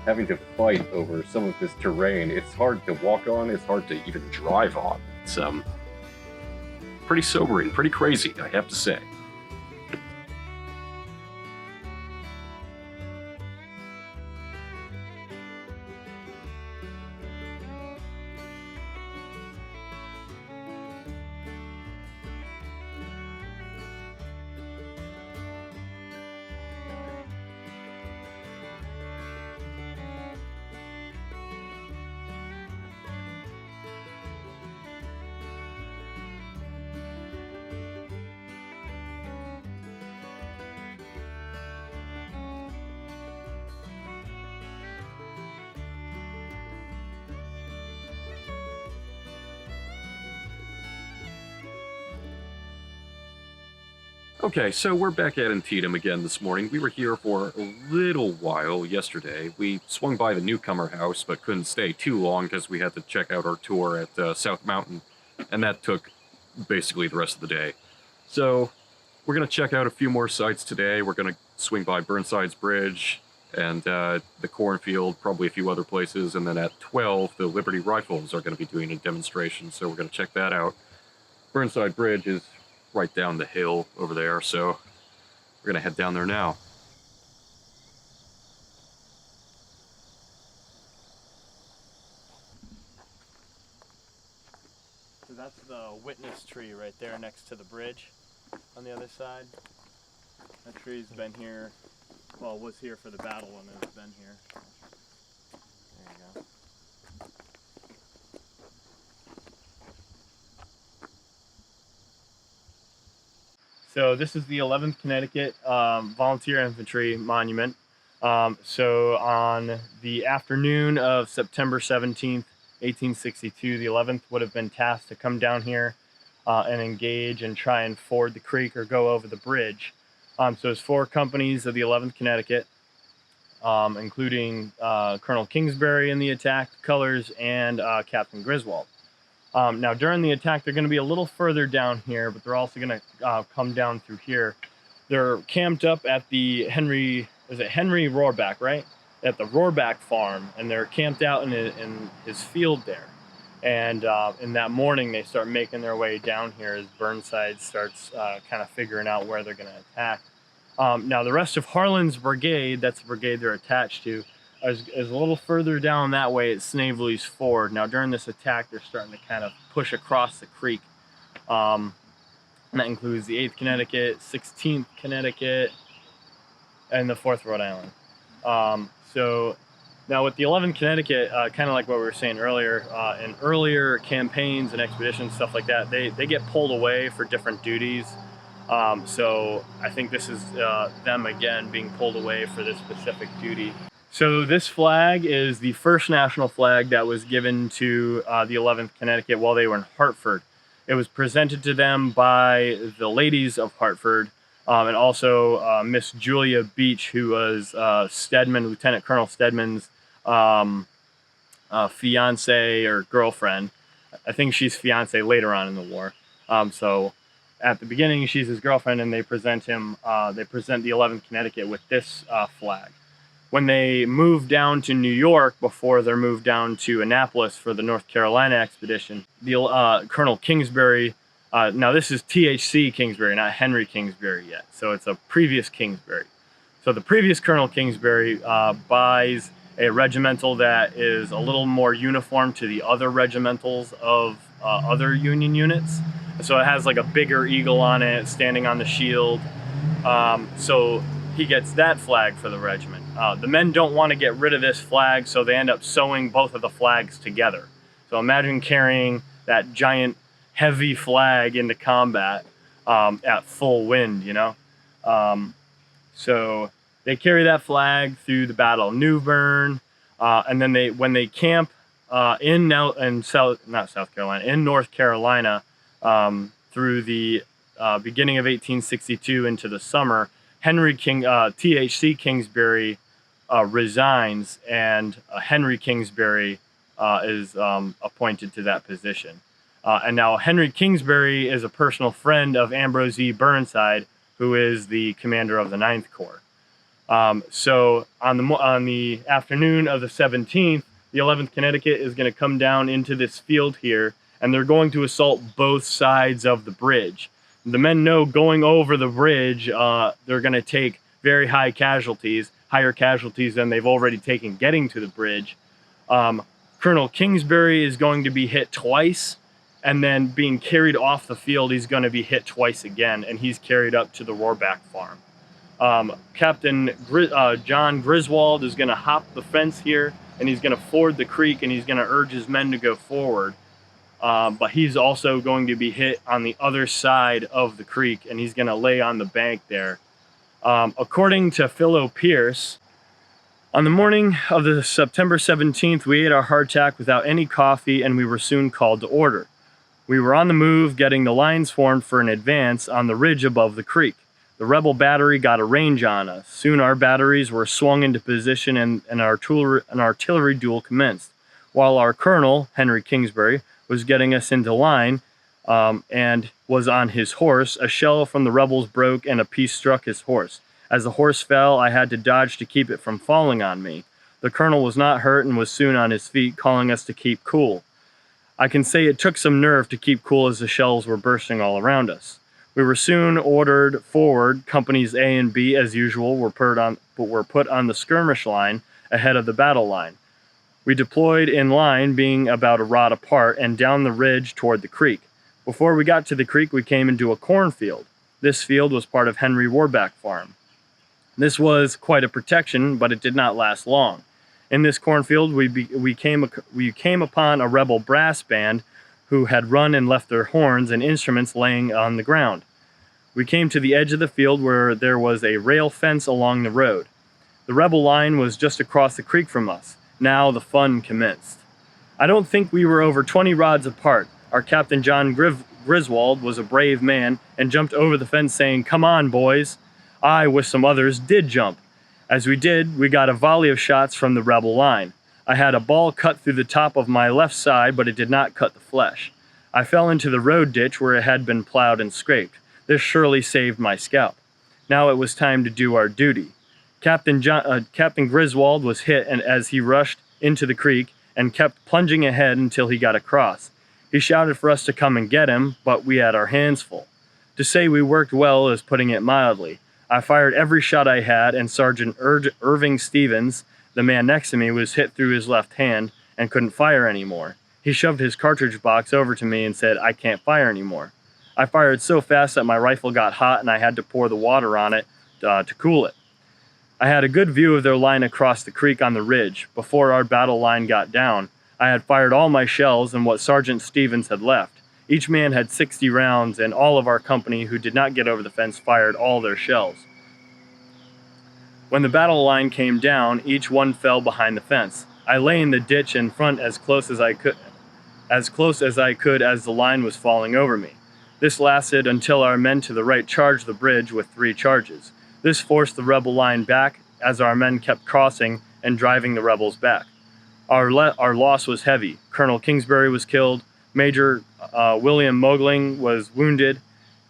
having to fight over some of this terrain. It's hard to walk on, it's hard to even drive on. It's pretty sobering, pretty crazy, I have to say. Okay, so we're back at Antietam again this morning. We were here for a little while yesterday. We swung by the Newcomer House, but couldn't stay too long because we had to check out our tour at South Mountain, and that took basically the rest of the day. So we're going to check out a few more sites today. We're going to swing by Burnside's Bridge and the cornfield, probably a few other places, and then at 12, the Liberty Rifles are going to be doing a demonstration, so we're going to check that out. Burnside Bridge is right down the hill over there, so we're gonna head down there now. So that's the witness tree right there next to the bridge on the other side. That tree's been here, well, was here for the battle and has been here. There you go. So this is the 11th Connecticut Volunteer Infantry Monument. So on the afternoon of September 17th, 1862, the 11th would have been tasked to come down here and engage and try and ford the creek or go over the bridge. So it's 4 companies of the 11th Connecticut, including Colonel Kingsbury in the attack colors and Captain Griswold. Now during the attack, they're going to be a little further down here, but they're also going to come down through here. They're camped up at the Henry Rohrback, right? At the Rohrback farm, and they're camped out in his field there. And in that morning, they start making their way down here as Burnside starts kind of figuring out where they're going to attack. Now the rest of Harlan's brigade, that's the brigade they're attached to, is a little further down that way at Snavely's Ford. Now during this attack, they're starting to kind of push across the creek. And that includes the 8th Connecticut, 16th Connecticut, and the 4th Rhode Island. So now with the 11th Connecticut, kind of like what we were saying earlier, in earlier campaigns and expeditions, stuff like that, they get pulled away for different duties. So I think this is them again being pulled away for this specific duty. So this flag is the first national flag that was given to the 11th Connecticut while they were in Hartford. It was presented to them by the ladies of Hartford, and also Miss Julia Beach, who was Lieutenant Colonel Stedman's fiance or girlfriend. I think she's fiance later on in the war. So at the beginning, she's his girlfriend, and they present the 11th Connecticut with this flag. When they moved down to New York, before they're moved down to Annapolis for the North Carolina expedition, the Colonel Kingsbury, now this is THC Kingsbury, not Henry Kingsbury yet, so it's a previous Kingsbury. So the previous Colonel Kingsbury buys a regimental that is a little more uniform to the other regimentals of other Union units. So it has like a bigger eagle on it, standing on the shield. So he gets that flag for the regiment. The men don't want to get rid of this flag, so they end up sewing both of the flags together. So imagine carrying that giant, heavy flag into combat at full wind, you know? So they carry that flag through the Battle of New Bern, and then when they camp in North Carolina through the beginning of 1862 into the summer, THC Kingsbury resigns, and Henry Kingsbury is appointed to that position. And now Henry Kingsbury is a personal friend of Ambrose E. Burnside, who is the commander of the 9th Corps. So on the afternoon of the 17th, the 11th Connecticut is going to come down into this field here, and they're going to assault both sides of the bridge. The men know going over the bridge, they're going to take very high casualties, higher casualties than they've already taken getting to the bridge. Colonel Kingsbury is going to be hit twice, and then being carried off the field, he's going to be hit twice again, and he's carried up to the Rohrback farm. Captain John Griswold is going to hop the fence here, and he's going to ford the creek, and he's going to urge his men to go forward. But he's also going to be hit on the other side of the creek, and he's going to lay on the bank there. According to Philo Pierce, on the morning of the September 17th, we ate our hardtack without any coffee, and we were soon called to order. We were on the move, getting the lines formed for an advance on the ridge above the creek. The rebel battery got a range on us. Soon our batteries were swung into position, and an artillery duel commenced. While our colonel, Henry Kingsbury, was getting us into line and was on his horse, a shell from the rebels broke and a piece struck his horse. As the horse fell, I had to dodge to keep it from falling on me. The colonel was not hurt and was soon on his feet, calling us to keep cool. I can say it took some nerve to keep cool as the shells were bursting all around us. We were soon ordered forward. Companies A and B, as usual, were put on the skirmish line ahead of the battle line. We deployed in line, being about a rod apart, and down the ridge toward the creek. Before we got to the creek, we came into a cornfield. This field was part of Henry Warback Farm. This was quite a protection, but it did not last long. In this cornfield, we came upon a rebel brass band who had run and left their horns and instruments laying on the ground. We came to the edge of the field where there was a rail fence along the road. The rebel line was just across the creek from us. Now the fun commenced. I don't think we were over 20 rods apart. Our Captain John Griswold was a brave man and jumped over the fence saying, "Come on, boys." I, with some others, did jump. As we did, we got a volley of shots from the rebel line. I had a ball cut through the top of my left side, but it did not cut the flesh. I fell into the road ditch where it had been plowed and scraped. This surely saved my scalp. Now it was time to do our duty. Captain Griswold was hit, and as he rushed into the creek and kept plunging ahead until he got across. He shouted for us to come and get him, but we had our hands full. To say we worked well is putting it mildly. I fired every shot I had, and Sergeant Irving Stevens, the man next to me, was hit through his left hand and couldn't fire anymore. He shoved his cartridge box over to me and said, "I can't fire anymore." I fired so fast that my rifle got hot and I had to pour the water on it to cool it. I had a good view of their line across the creek on the ridge. Before our battle line got down, I had fired all my shells and what Sergeant Stevens had left. Each man had 60 rounds, and all of our company who did not get over the fence fired all their shells. When the battle line came down, each one fell behind the fence. I lay in the ditch in front as close as I could as the line was falling over me. This lasted until our men to the right charged the bridge with 3 charges. This forced the rebel line back as our men kept crossing and driving the rebels back. Our loss was heavy. Colonel Kingsbury was killed, Major William Mogling was wounded,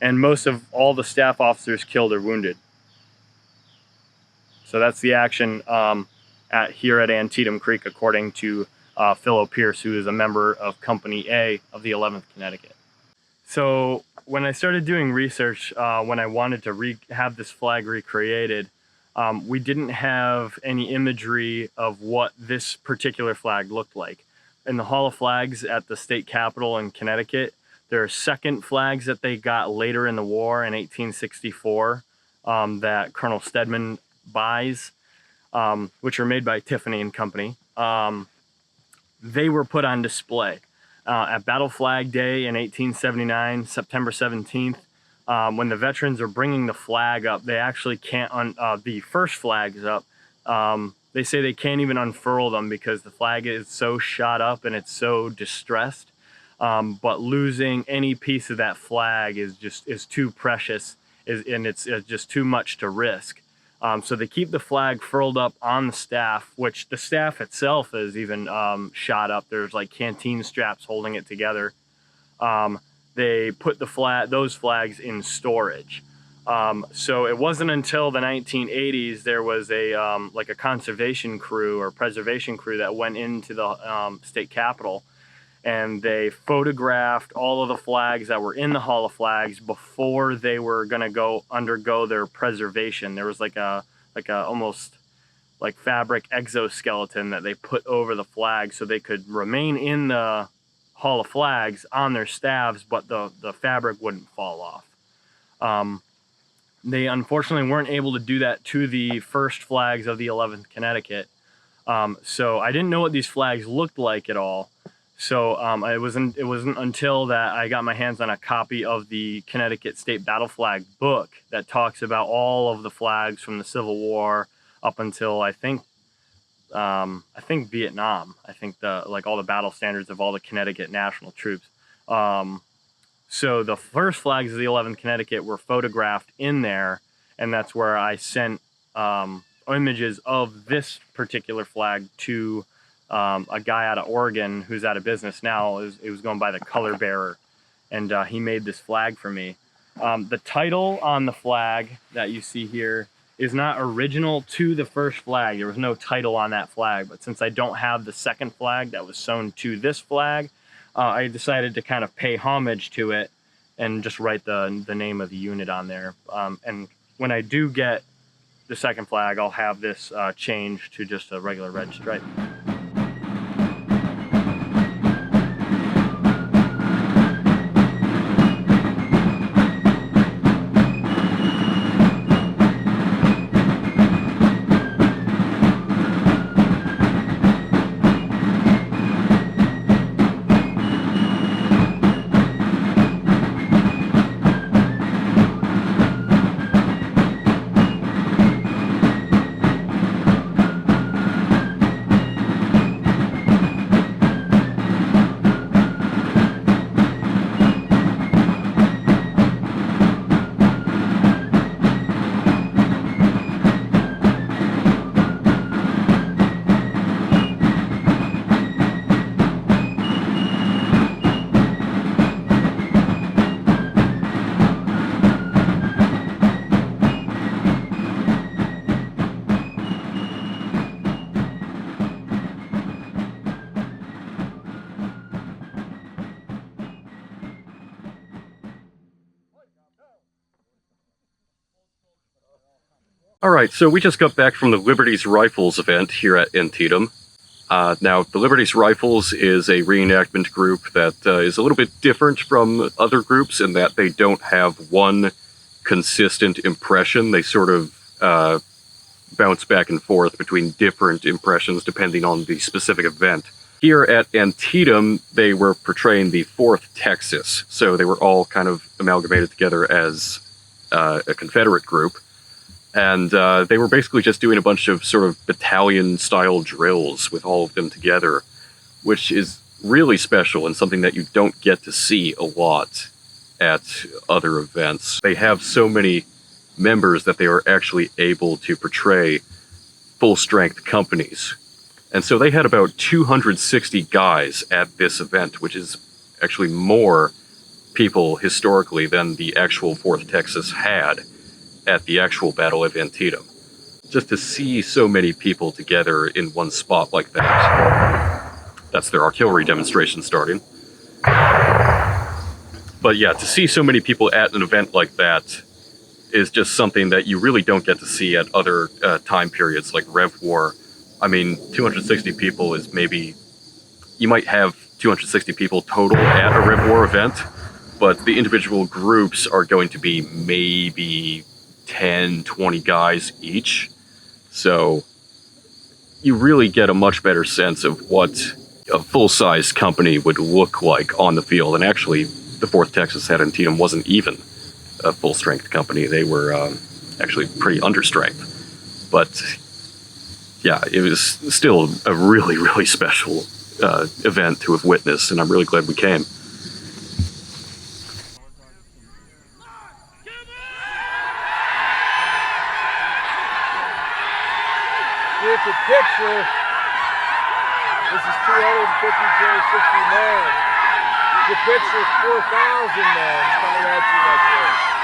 and most of all the staff officers killed or wounded. So that's the action here at Antietam Creek, according to Phil Pierce, who is a member of Company A of the 11th Connecticut. So when I started doing research, when I wanted to have this flag recreated, we didn't have any imagery of what this particular flag looked like. In the Hall of Flags at the state capitol in Connecticut, there are second flags that they got later in the war in 1864 that Colonel Stedman buys, which are made by Tiffany and Company. They were put on display at Battle Flag Day in 1879, September 17th. When the veterans are bringing the flag up, they actually can't, the first flags up, they say they can't even unfurl them because the flag is so shot up and it's so distressed. But losing any piece of that flag is too precious, and it's just too much to risk. So they keep the flag furled up on the staff, which the staff itself is even shot up. There's like canteen straps holding it together. They put those flags in storage. So it wasn't until the 1980s there was like a conservation crew or preservation crew that went into the state capitol, and they photographed all of the flags that were in the Hall of Flags before they were going to undergo their preservation. There was like a almost like fabric exoskeleton that they put over the flag so they could remain in the Hall of Flags on their staffs, but the fabric wouldn't fall off. They unfortunately weren't able to do that to the first flags of the 11th Connecticut. So I didn't know what these flags looked like at all. So it wasn't until that I got my hands on a copy of the Connecticut State Battle Flag book that talks about all of the flags from the Civil War up until I think Vietnam. I think all the battle standards of all the Connecticut national troops. So the first flags of the 11th Connecticut were photographed in there, and that's where I sent images of this particular flag to a guy out of Oregon who's out of business now. It was going by the Color Bearer, and he made this flag for me. The title on the flag that you see here is not original to the first flag. There was no title on that flag, but since I don't have the second flag that was sewn to this flag, I decided to kind of pay homage to it and just write the name of the unit on there. And when I do get the second flag, I'll have this changed to just a regular red stripe. All right, so we just got back from the Liberty's Rifles event here at Antietam. Now, the Liberty's Rifles is a reenactment group that is a little bit different from other groups in that they don't have one consistent impression. They sort of bounce back and forth between different impressions depending on the specific event. Here at Antietam, they were portraying the 4th Texas, so they were all kind of amalgamated together as a Confederate group. And they were basically just doing a bunch of sort of battalion-style drills with all of them together, which is really special and something that you don't get to see a lot at other events. They have so many members that they are actually able to portray full-strength companies. And so they had about 260 guys at this event, which is actually more people historically than the actual 4th Texas had at the actual Battle of Antietam. Just to see so many people together in one spot like that. That's their artillery demonstration starting. But yeah, to see so many people at an event like that is just something that you really don't get to see at other time periods like Rev War. I mean, 260 people is maybe... You might have 260 people total at a Rev War event, but the individual groups are going to be maybe 10, 20 guys each. So you really get a much better sense of what a full-size company would look like on the field. And actually, the 4th Texas at Antietam wasn't even a full-strength company. They were actually pretty understrength. But yeah, it was still a really, really special event to have witnessed, and I'm really glad we came. Here's a picture. This is 250, 260 men. The picture is 4,000 men coming at you like this.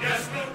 Yes, the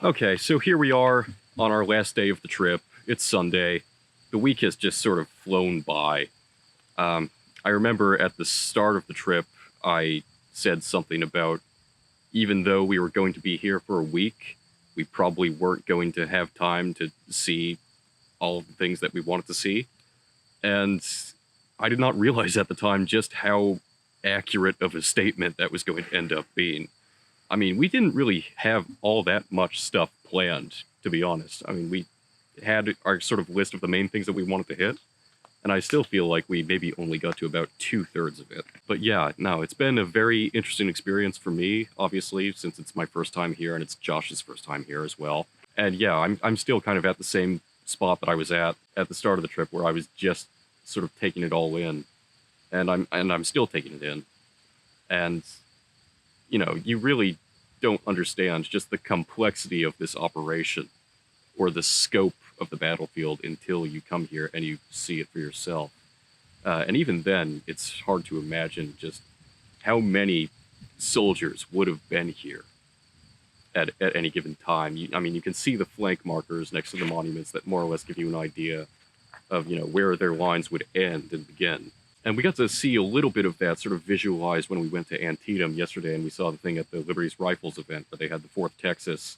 Okay, so here we are on our last day of the trip. It's Sunday. The week has just sort of flown by. I remember at the start of the trip, I said something about even though we were going to be here for a week, we probably weren't going to have time to see all of the things that we wanted to see. And I did not realize at the time just how accurate of a statement that was going to end up being. I mean, we didn't really have all that much stuff planned, to be honest. I mean, we had our sort of list of the main things that we wanted to hit, and I still feel like we maybe only got to about 2/3 of it. But yeah, no, it's been a very interesting experience for me, obviously, since it's my first time here, and it's Josh's first time here as well. And yeah, I'm still kind of at the same spot that I was at the start of the trip, where I was just sort of taking it all in, and I'm still taking it in. And you know, you really don't understand just the complexity of this operation or the scope of the battlefield until you come here and you see it for yourself. And even then, it's hard to imagine just how many soldiers would have been here at any given time. I mean, you can see the flank markers next to the monuments that more or less give you an idea of, you know, where their lines would end and begin. And we got to see a little bit of that sort of visualized when we went to Antietam yesterday, and we saw the thing at the Liberty's Rifles event where they had the 4th Texas.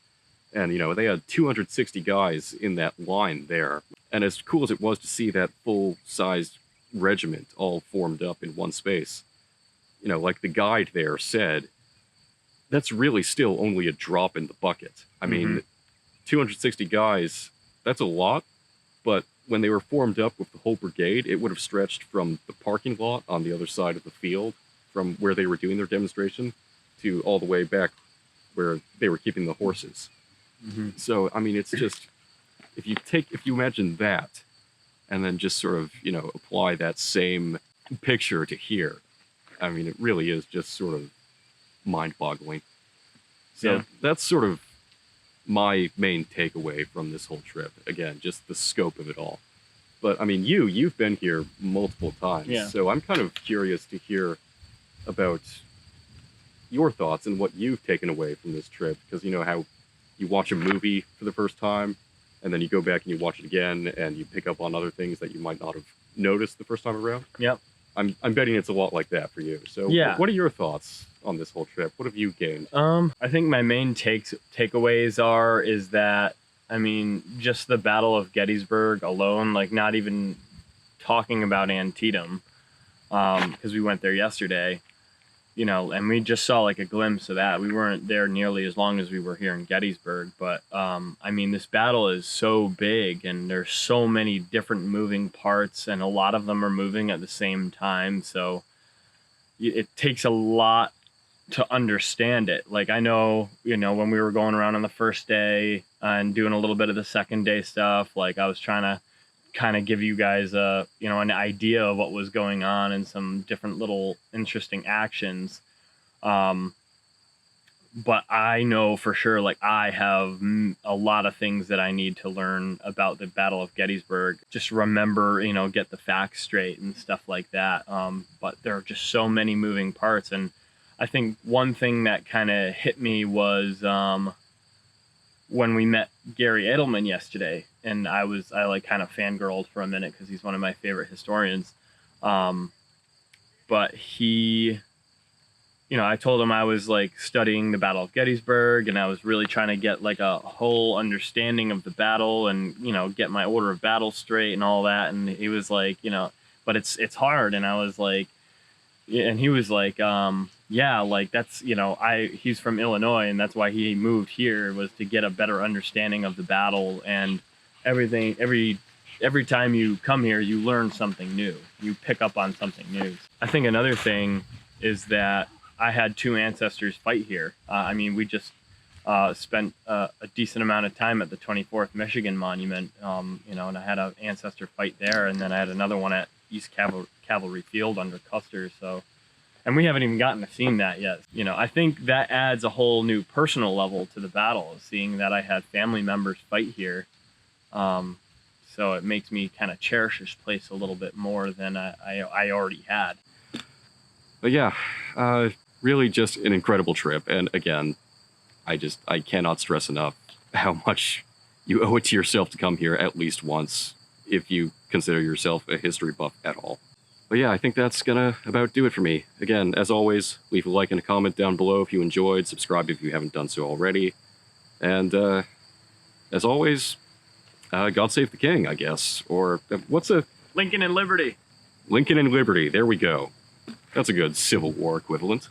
And, you know, they had 260 guys in that line there. And as cool as it was to see that full-sized regiment all formed up in one space, you know, like the guide there said, that's really still only a drop in the bucket. I mean, 260 guys, that's a lot, but when they were formed up with the whole brigade, it would have stretched from the parking lot on the other side of the field, from where they were doing their demonstration, to all the way back where they were keeping the horses. So, I mean, it's just, if you imagine that, and then just sort of, you know, apply that same picture to here, I mean, it really is just sort of mind-boggling. So that's sort of my main takeaway from this whole trip. Again, just the scope of it all. But I mean, you've been here multiple times, so I'm kind of curious to hear about your thoughts and what you've taken away from this trip, because you know how you watch a movie for the first time, and then you go back and you watch it again, and you pick up on other things that you might not have noticed the first time around. Yep. I'm betting it's a lot like that for you. So Yeah. what are your thoughts on this whole trip? What have you gained? I think my main takeaways is that, I mean, just the Battle of Gettysburg alone, like not even talking about Antietam, because we went there yesterday, you know, and we just saw like a glimpse of that. We weren't there nearly as long as we were here in Gettysburg, but I mean, this battle is so big and there's so many different moving parts, and a lot of them are moving at the same time. So it takes a lot to understand it. Like, I know, you know, when we were going around on the first day and doing a little bit of the second day stuff, like I was trying to kind of give you guys a, you know, an idea of what was going on and some different little interesting actions. But I know for sure, like, I have a lot of things that I need to learn about the Battle of Gettysburg. Just remember, you know, get the facts straight and stuff like that. But there are just so many moving parts. And I think one thing that kind of hit me was when we met Gary Edelman yesterday, and I like kind of fangirled for a minute because he's one of my favorite historians. But he, you know, I told him I was like studying the Battle of Gettysburg, and I was really trying to get like a whole understanding of the battle and, you know, get my order of battle straight and all that. And he was like, you know, but it's hard. And I was like, and he was like, yeah, like that's, you know, he's from Illinois, and that's why he moved here, was to get a better understanding of the battle and everything. Every time you come here, you learn something new. You pick up on something new. I think another thing is that I had 2 ancestors fight here. I mean, we just spent a decent amount of time at the 24th Michigan Monument, you know, and I had an ancestor fight there, and then I had another one at East Cavalry Field under Custer. So, and we haven't even gotten to see that yet. You know, I think that adds a whole new personal level to the battle, seeing that I had family members fight here. So it makes me kind of cherish this place a little bit more than I already had. But yeah, really just an incredible trip. And again, I cannot stress enough how much you owe it to yourself to come here at least once, if you consider yourself a history buff at all. But yeah, I think that's gonna about do it for me. Again, as always, leave a like and a comment down below if you enjoyed, subscribe if you haven't done so already, and as always, God save the king, I guess. Or what's a... Lincoln and Liberty. Lincoln and Liberty, there we go. That's a good Civil War equivalent.